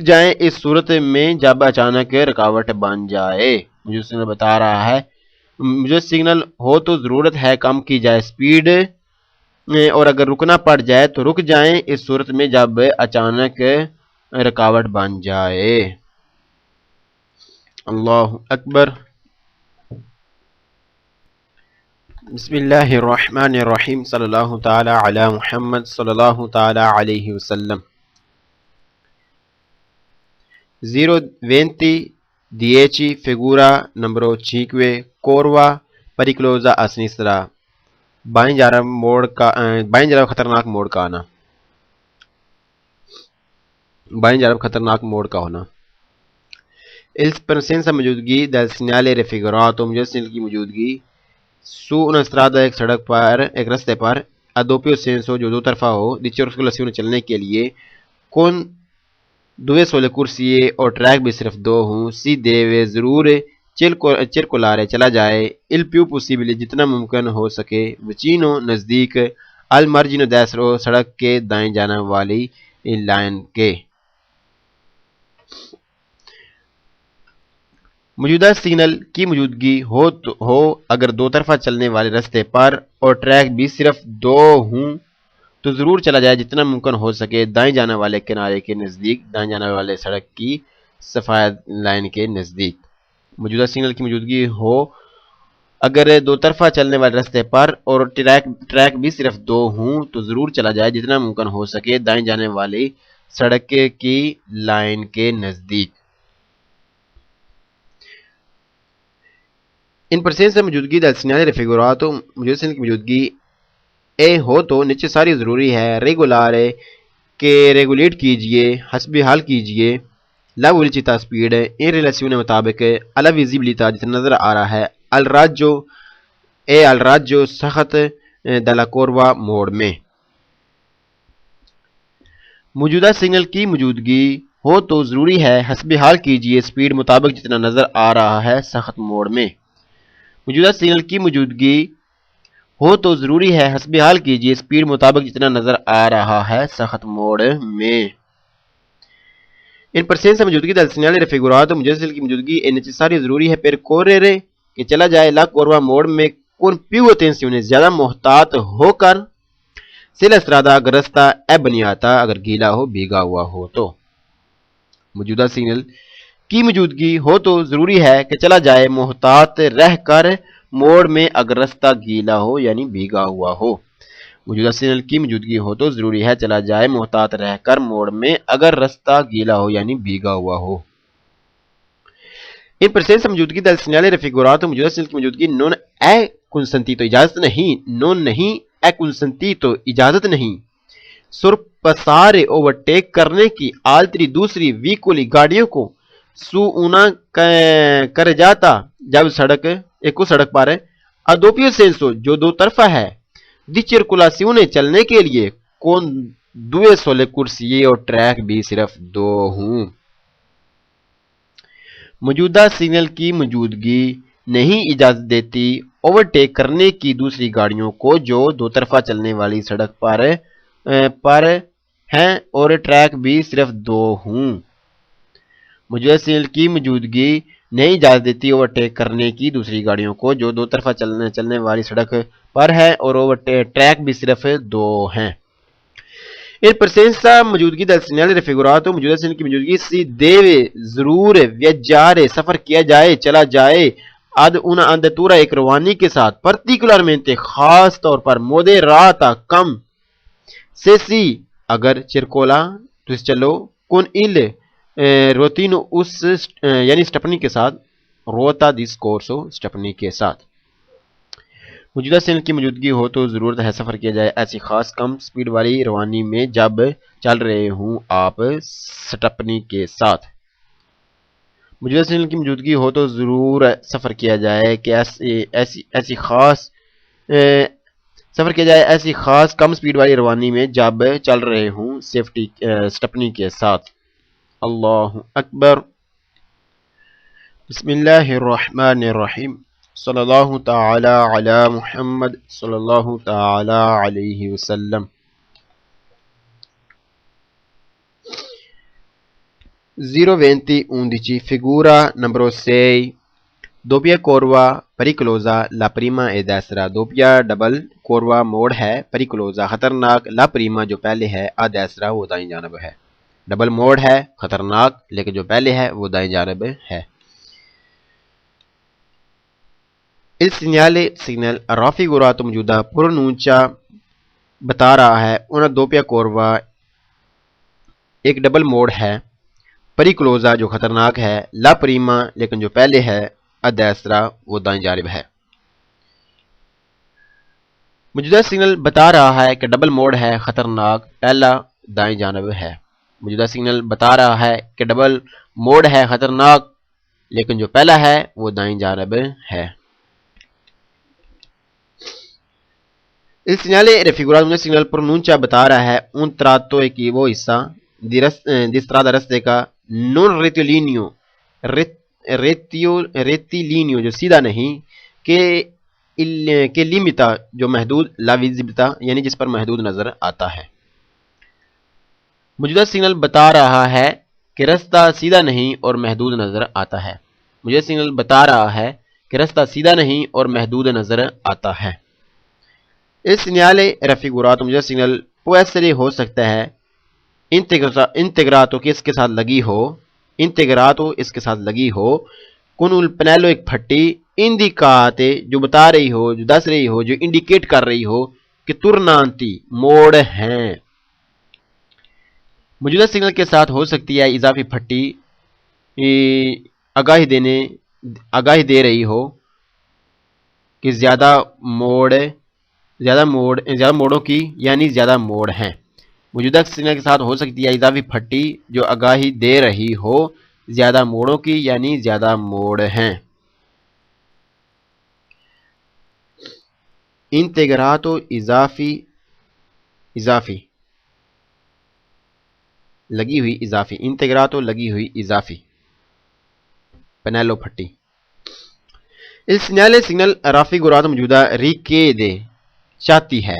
جائیں اس صورت میں جب اچانک رکاوٹ بن جائے. مجھے سگنل بتا رہا ہے مجھے سگنل ہو تو ضرورت ہے کم کی جائے سپیڈ اور اگر رکنا پڑ جائے تو رک جائیں اس صورت میں جب اچانک رکاوٹ بن جائے. اللہ اکبر. بسم اللہ الرحمن الرحیم صلی اللہ تعالی علی محمد صلی اللہ تعالی علیہ وسلم. 020 figura numero 5 curva pericolosa a sinistra بائیں جانب خطرناک موڑ کا آنا بائیں جانب خطرناک موڑ کا ہونا. اس presenza موجودگی del segnale raffigurato مجھے سگنل کی موجودگی su una strada ایک سڑک پر ایک رستے پر a doppio senso جو دو طرفہ ہو di circolazione چلنے کے لیے con due sole corsie اور ٹریک بھی صرف دو ہوں si deve ضرور circolare چلا جائے il più possibile جتنا ممکن ہو سکے vicino نزدیک al margine destro سڑک کے دائیں جانب والی لائن کے. موجودہ سگنل کی موجودگی ہو اگر دو طرفہ چلنے والے رستے پر اور ٹریک بھی صرف دو ہوں تو ضرور چلا جائے جتنا ممکن ہو سکے دائیں جانے والے کنارے کے نزدیک، دائیں جانے والے سڑک کی سفید لائن کے نزدیک۔ موجودہ سگنل کی موجودگی ہو اگر دو طرفہ چلنے والے رستے پر اور ٹریک بھی صرف دو ہوں تو ضرور چلا جائے جتنا ممکن ہو سکے دائیں جانے والی سڑک کی لائن کے نزدیک۔ ان پرسنس سے موجودگی del segnale raffigurato موجودہ سگنل کی موجودگی اے ہو تو نیچے ساری ضروری ہے ریگولارے کہ ریگولیٹ کیجئے، حسب حال کیجئے la velocità speed in relazione مطابق alla visibilità جتنا نظر آ رہا ہے al raggio سخت dalla curva موڑ میں۔ موجودہ سگنل کی موجودگی ہو تو ضروری ہے حسب حال کیجئے سپیڈ مطابق جتنا نظر آ رہا ہے سخت موڑ میں۔ موجودہ سگنل کی موجودگی ہو تو ضروری ہے حسب حال کیجئے سپیڈ مطابق جتنا نظر آ رہا ہے سخت موڑ میں۔ ان پرسنس موجودگی del segnale raffigurato موجودہ سگنل کی موجودگی è necessario ضروری ہے percorrere کہ چلا جائے la curva موڑ میں con più attenzione زیادہ محتاط ہو کر se la strada اگر رستہ è bagnata اگر گیلا ہو بھیگا ہوا ہو تو۔ موجودہ سگنل کی موجودگی ہو تو ضروری ہے کہ چلا جائے محتاط رہ کر موڑ میں اگر رستہ گیلا ہو یعنی بھیگا ہوا ہو۔ موجودہ سگنل کی موجودگی ہو تو ضروری ہے چلا جائے محتاط رہ کر موڑ میں اگر رستہ گیلا ہو یعنی بھیگا ہوا ہو۔ ان پرسنس موجودگی del segnale raffigurato موجودہ سگنل کی موجودگی non è consentito اجازت نہیں، non نہیں è consentito اجازت نہیں، sorpassare overtake کرنے کی altri دوسری veicoli گاڑیوں کو su una carreggiata جب ایک سڑک پر a doppio senso جو دو طرفہ ہے di circolazione چلنے کے لیے con due sole corsie اور ٹریک بھی صرف دو ہوں۔ موجودہ سگنل کی موجودگی نہیں اجازت دیتی اوورٹیک کرنے کی دوسری گاڑیوں کو جو دو طرفہ چلنے والی سڑک پر ہیں اور ٹریک بھی صرف دو ہوں۔ موجودہ سگنل کی موجودگی نہیں اجازت دیتی اوورٹیک کرنے کی دوسری گاڑیوں کو جو دو طرفہ چلنے والی سڑک پر ہے اور ٹریک بھی صرف دو ہیں۔ In presenza موجودگی del segnale raffigurato موجودہ سگنل کی موجودگی si deve ضرور viaggiare سفر کیا جائے چلا جائے ad una andatura ایک روانی کے ساتھ particolarmente خاص طور پر moderata کم se si اگر circola تو اس چلو con il rotino اس یعنی سٹپنی کے ساتھ ruota di scorso سٹپنی کے ساتھ۔ موجودہ سگنل کی موجودگی ہو تو ضرورت ہے سفر کیا جائے ایسی خاص کم سپیڈ والی روانی میں جب چل رہے ہوں آپ سٹپنی کے ساتھ۔ موجودہ سگنل کی موجودگی ہو تو ضرور سفر کیا جائے کہ ایسی خاص کم سپیڈ والی روانی میں جب چل رہے ہوں سٹپنی کے ساتھ۔ اللہ اکبر۔ بسم اللہ الرحمن الرحیم۔ صلی اللہ تعالی علی محمد صلی اللہ تعالی علیہ وسلم۔ 02011 figura numero 6 doppia curva pericolosa la prima e destra doppia double curva موڑ ہے pericolosa خطرناک la prima جو پہلے ہے a destra وہ دائیں جانب ہے۔ ڈبل موڑ ہے خطرناک لیکن جو پہلے ہے وہ دائیں جانب ہے۔ Il segnale raffigurato موجودہ pronuncia بتا رہا ہے una doppia curva ایک ڈبل موڑ ہے pericolosa جو خطرناک ہے la prima لیکن جو پہلے ہے a destra وہ دائیں جانب ہے۔ موجودہ سگنل بتا رہا ہے کہ ڈبل موڑ ہے خطرناک پہلا دائیں جانب ہے۔ موجودہ سگنل بتا رہا ہے کہ ڈبل موڑ ہے خطرناک لیکن جو پہلا ہے وہ دائیں جانب ہے۔ Il segnale raffigurato nel segnale pronuncia بتا رہا ہے un tratto ایک وہ حصہ di strada رستے کا non rettilineo rettilineo جو سیدھا نہیں کہ limita جو محدود la visibilità یعنی جس پر محدود نظر آتا ہے۔ موجودہ سگنل بتا رہا ہے کہ رستہ سیدھا نہیں اور محدود نظر آتا ہے۔ موجودہ سگنل بتا رہا ہے کہ راستہ سیدھا نہیں اور محدود نظر آتا ہے. Il segnale raffigurato موجودہ سگنل può essere ہو سکتا ہے integrato کہ اس کے ساتھ لگی ہو, integrato اس کے ساتھ لگی ہو, con un pannello ایک پھٹی, indicate جو بتا رہی ہو, جو دس رہی ہو, جو انڈیکیٹ کر رہی ہو کہ turnanti موڑ ہیں. موجودہ سگنل کے ساتھ ہو سکتی ہے اضافی پھٹی آگاہی دے رہی ہو کہ زیادہ موڑوں کی یعنی زیادہ موڑ ہیں. موجودہ سگنل کے ساتھ ہو سکتی ہے اضافی پھٹی جو آگاہی دے رہی ہو زیادہ موڑوں کی یعنی زیادہ موڑ ہیں. انتگراتو اضافی لگی ہوئی اضافی, انتگراتو لگی ہوئی اضافی, پنیلو پھٹی. Il segnale سگنل raffigurato موجودہ richiede چاہتی ہے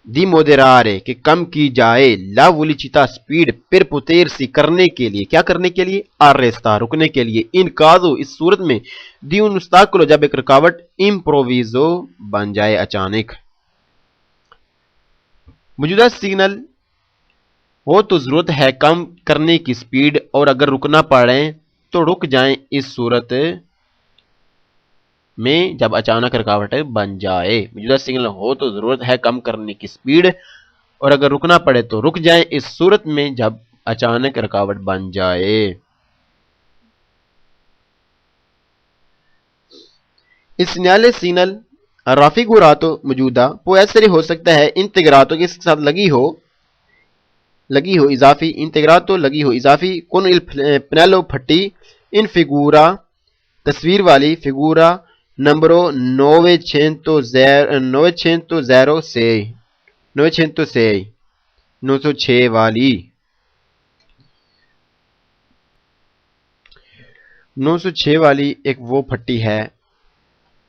di moderare کہ کم کی جائے la velocità speed per potersi کرنے کے لیے, کیا کرنے کے لیے, arresta رکنے کے لیے, in caso اس صورت میں di un ostacolo جب ایک رکاوٹ improvviso بن جائے اچانک. موجودہ سگنل ہو تو ضرورت ہے کم کرنے کی سپیڈ اور اگر رکنا پڑے تو رک جائیں اس صورت میں جب اچانک رکاوٹ بن جائے. موجودہ سگنل ہو تو ضرورت ہے کم کرنے کی سپیڈ اور اگر رکنا پڑے تو رک جائیں اس صورت میں جب اچانک رکاوٹ بن جائے. Il segnale سگنل raffigurato موجودہ può essere ہو سکتا ہے integrato کے ساتھ لگی ہو اضافی, integrato لگی ہو اضافی, con il pannello پھٹی, in figura تصویر والی, figura نمبرو 906 والی, 906 والی ایک وہ پھٹی ہے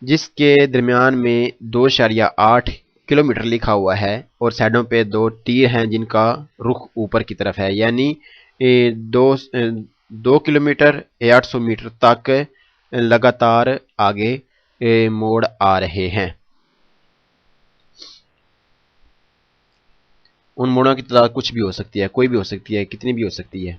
جس کے درمیان میں 2.8 کلومیٹر لکھا ہوا ہے اور سائڈوں پہ 2 تیر ہیں جن کا رخ اوپر کی طرف ہے, یعنی 2 کلومیٹر 800 میٹر تک لگاتار آگے موڑ آ رہے ہیں. ان موڑوں کی تعداد کچھ بھی ہو سکتی ہے, کوئی بھی ہو سکتی ہے, کتنی بھی ہو سکتی ہے.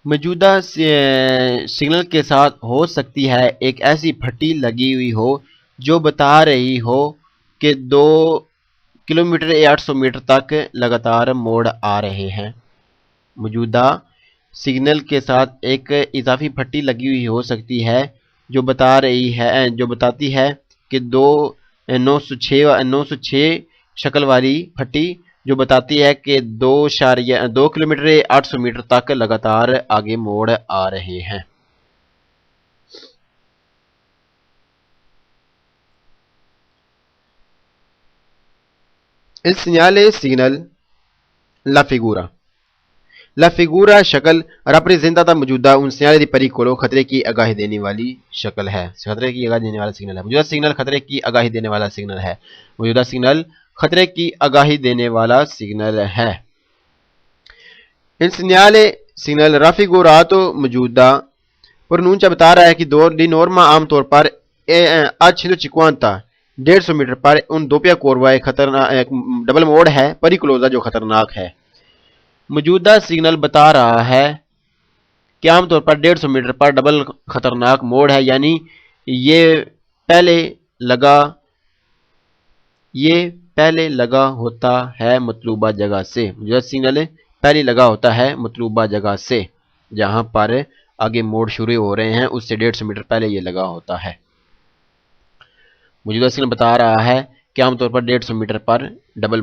موجودہ سگنل کے ساتھ ہو سکتی ہے ایک ایسی پھٹی لگی ہوئی ہو جو بتا رہی ہو کہ 2 کلومیٹر 800 میٹر تک لگاتار موڑ آ رہے ہیں. موجودہ سگنل کے ساتھ ایک اضافی پھٹی لگی ہوئی ہو سکتی ہے جو بتاتی ہے کہ 906 شکل والی پھٹی جو بتاتی ہے کہ 2 کلومیٹر 800 میٹر تک لگاتار آگے موڑ آ رہے ہیں. Il segnale signal La figura شکل rappresentata موجودہ un segnale di pericolo خطرے کی آگاہی دینے والی شکل ہے, خطرے کی آگاہی دینے والا سگنل ہے. موجودہ سگنل خطرے کی آگاہی دینے والا سگنل ہے. موجودہ سگنل خطرے کی آگاہی دینے والا سگنل ہے. Il segnale سگنل raffigurato موجودہ پرونچا بتا رہا ہے کہ di norma عام طور پر a 150 میٹر پر ان دوپیا کوروا ایک خطرناک ڈبل موڑ ہے, پریکلوزا جو خطرناک ہے. موجودہ سگنل بتا رہا ہے کہ عام طور پر 150 میٹر پر ڈبل خطرناک موڑ ہے, یعنی یہ پہلے لگا ہوتا ہے مطلوبہ جگہ سے. موجودہ سگنل پہلے لگا ہوتا ہے مطلوبہ جگہ سے, جہاں پر آگے موڑ شروع ہو رہے ہیں اس سے 150 میٹر پہلے یہ لگا ہوتا ہے. موجودہ سگنل بتا رہا ہے کہ عام طور پر 150 میٹر پر ڈبل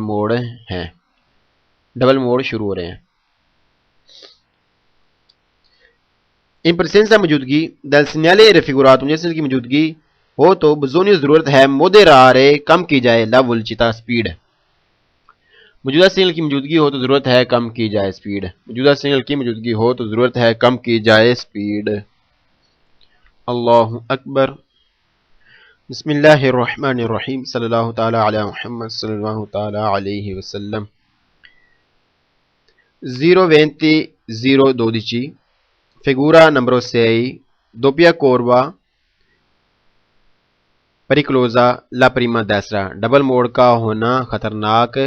موڑ شروع ہو رہے ہیں. ان پرسنسا موجودگی del segnale raffigurato موجودہ سگنل کی موجودگی ہو تو بزونی ضرورت ہے moderare کم کی جائے la velocità speed. موجودہ سگنل کی موجودگی ہو تو ضرورت ہے کم کی جائے سپیڈ. موجودہ سگنل کی موجودگی ہو تو ضرورت ہے کم کی جائے سپیڈ. اللہ اکبر. بسم اللہ الرحمن الرحیم صلی اللہ تعالی علی محمد صلی اللہ تعالی علیہ وسلم. 02012 figura numero 6, doppia curva pericolosa la prima destra. Double موڑ کا ہونا خطرناک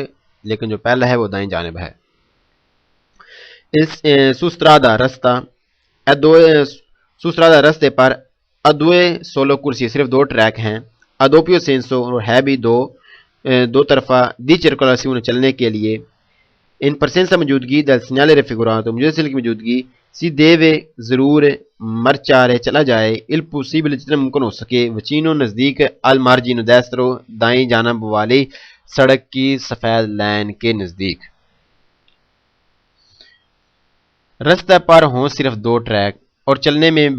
لیکن جو پہلا ہے وہ دائیں جانب ہے. سوسترادا رستہ سوسترادا رستے پر ادوے سولو کرسی صرف 2 ٹریک ہیں. ادوپیو سینسو ہے بھی دو طرفہ دی چرکولاسیون چلنے کے لیے. ان پرسنسا موجودگی دل سینیالے رفیگوراتو موجودہ سیل کی موجودگی سی دیوے ضرور مرچارے چلا جائے ال پوسیبل جتنا ممکن ہو سکے وچینو نزدیک المارجینو دیسترو دائیں جانب والی سڑک کی سفید لائن کے نزدیک. رستہ پر ہوں صرف 2 ٹریک اور چلنے میں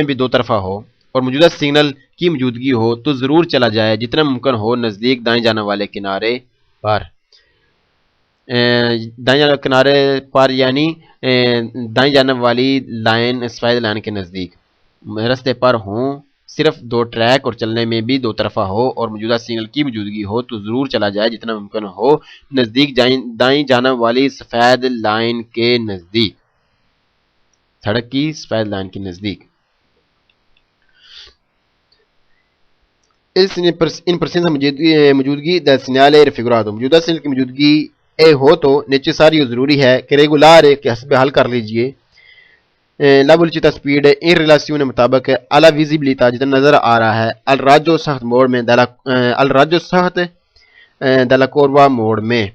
بھی دو طرفہ ہو اور موجودہ سگنل کی موجودگی ہو تو ضرور چلا جائے جتنا ممکن ہو نزدیک دائیں جانب والے کنارے پر. دائیں جانب کنارے پر یعنی دائیں جانب والی لائن سفید لائن کے نزدیک. رستے پر ہوں صرف 2 ٹریک اور چلنے میں بھی 2 طرفہ ہو اور موجودہ سگنل کی موجودگی ہو تو ضرور چلا جائے جتنا ممکن ہو نزدیک دائیں جانب والی سفید لائن کے نزدیک. سڑک کی سفید لائن کے نزدیک. ان پرسنس موجودگی دل سینیالے رفیگوراتو موجودہ سگنل کی موجودگی اے ہو تو نیچساری ضروری ہے کہ ریگولار کے حسب حل کر لیجئے. لا بولچیتا سپیڈ ان ریلاسیون مطابق الا ویزیبلیتا جتنا نظر آ رہا ہے الراجو سخت موڑ میں دلا کوروا موڑ میں.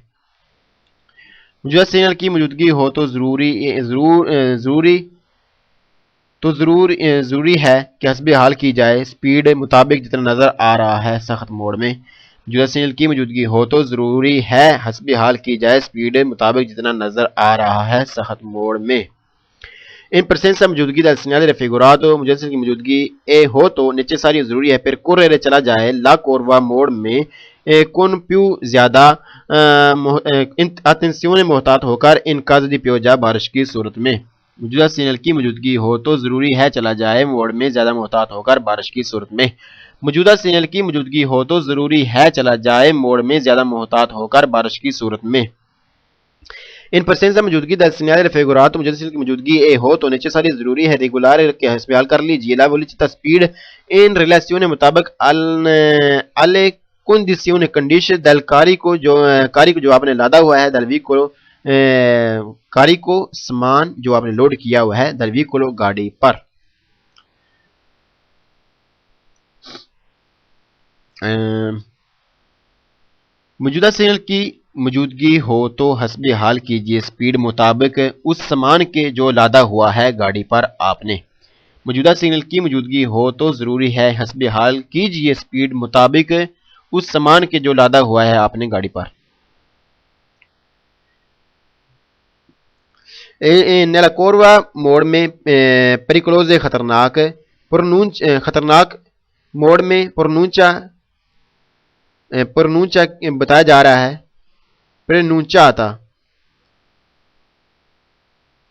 موجودہ سگنل کی موجودگی ہو تو ضروری ہے کہ حسب حال کی جائے سپیڈ مطابق جتنا نظر آ رہا ہے سخت موڑ میں. موجودہ سگنل کی موجودگی ہو تو ضروری ہے حسب حال کی جائے سپیڈ مطابق جتنا نظر آ رہا ہے سخت موڑ میں. ان پرسنسا موجودگی دل سینیالے رفیگوراتو موجودہ سگنل کی موجودگی اے ہو تو نیچے ساری ضروری ہے پھر کوررے چلا جائے لا کوروا موڑ میں کون پیو زیادہ اتنسیون محتاط ہو کر ان کاز دی پیوجا بارش کی صورت میں. موجودہ سگنل کی موجودگی ہو تو ضروری ہے چلا جائے موڑ میں زیادہ محتاط ہو کر بارش کی صورت میں. موجودہ سگنل کی موجودگی ہو تو ضروری ہے چلا جائے موڑ میں زیادہ محتاط ہو کر بارش کی صورت میں. ان پرسنسا موجودگی دل سینیالے رفیگوراتو موجودہ سگنل کی موجودگی اے ہو تو نیچے ساری ضروری ہے ریگولار کے حسب حل کر لیجئے. لا بولچیتا سپیڈ ان ریلاسیون مطابق الے کنڈیسیون کنڈیشن دل کاری کو جو آپ نے لادا ہوا ہے دل ویکولو کاری کو سامان جو آپ نے لوڈ کیا ہوا ہے دل ویکولو گاڑی پر. موجودہ سگنل کی موجودگی ہو تو حسب حال کیجئے سپیڈ مطابق اس سامان کے جو لادا ہوا ہے گاڑی پر آپ نے. موجودہ سگنل کی موجودگی ہو تو ضروری ہے حسب حال کیجئے سپیڈ مطابق اس سامان کے جو لادا ہوا ہے آپ نے گاڑی پر. نیلا کوروا موڑ میں پریکولوزے خطرناک موڑ میں پرنونچا بتایا جا رہا ہے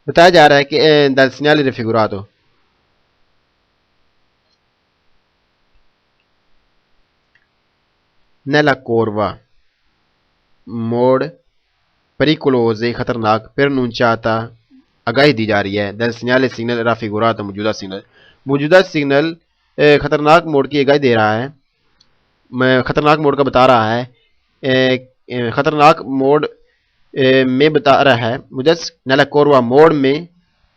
بتایا جا رہا ہے کہ دل سینیالے رفیگوراتو نیلا کوروا موڑ پریکولوزے خطرناک پرنونچاتا آگاہی دی جا رہی ہے دل سینیالے سگنل رفیگوراتو موجودہ سگنل خطرناک موڑ کی آگاہی دے رہا ہے خطرناک موڑ کا بتا رہا ہے خطرناک موڑ میں بتا رہا ہے. نیلا کوروا موڑ میں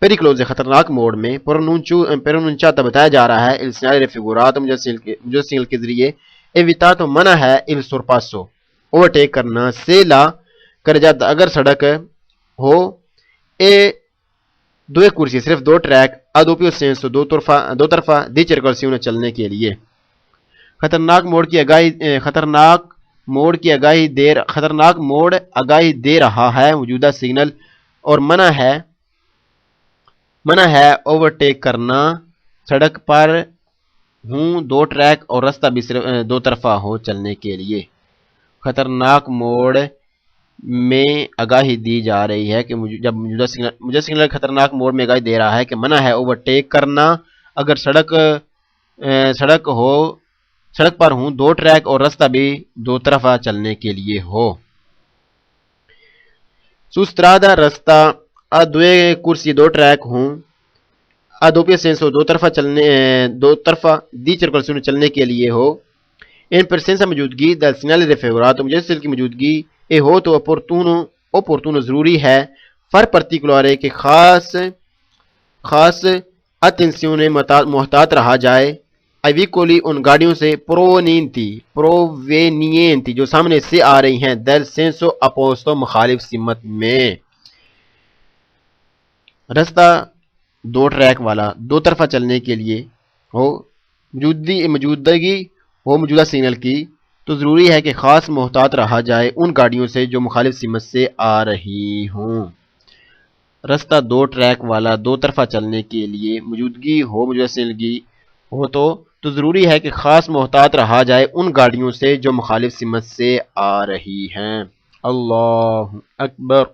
پیریکلوز خطرناک موڑ میں پرونچاتا بتایا جا رہا ہے. el segnale raffigurato جو سگنل کے ذریعے ایویتاتو منع ہے il sorpasso اوورٹیک کرنا سے لا کر جاتا اگر سڑک ہو اے 2 کرسی صرف 2 ٹریک ادوپیو سینسو دو طرفہ دی چرکولاسیون چلنے کے لیے. خطرناک موڑ آگاہی دے رہا ہے موجودہ سگنل اور منع ہے اوورٹیک کرنا سڑک پر ہوں 2 ٹریک اور راستہ بھی صرف 2 طرفہ ہو چلنے کے لیے. خطرناک موڑ میں آگاہی دی جا رہی ہے کہ جب موجودہ سگنل خطرناک موڑ میں آگاہی دے رہا ہے کہ منع ہے اوورٹیک کرنا اگر سڑک سڑک پر ہوں، دو ٹریک اور راستہ بھی دو طرفہ چلنے کے لیے ہو. Su strada resta ha due corsi due track ہوں، a doppio senso دو طرفہ دی circolazione چلنے کے لیے ہو. In presenza موجودگی del segnale raffigurato مجسل کی موجودگی e ہو تو opportuno ضروری ہے far particolare کہ خاص attenzione محتاط رہا جائے ai veicoli ان گاڑیوں سے provenienti جو سامنے سے آ رہی ہیں del senso opposto مخالف سمت میں. راستہ دو ٹریک والا دو طرفہ چلنے کے لیے ہو، موجودگی ہو موجودہ سگنل کی، تو ضروری ہے کہ خاص محتاط رہا جائے ان گاڑیوں سے جو مخالف سمت سے آ رہی ہوں. راستہ دو ٹریک والا دو طرفہ چلنے کے لیے موجودگی ہو موجودہ سگنل کی ہو تو ضروری ہے کہ خاص محتاط رہا جائے ان گاڑیوں سے جو مخالف سمت سے آ رہی ہیں. اللہ اکبر.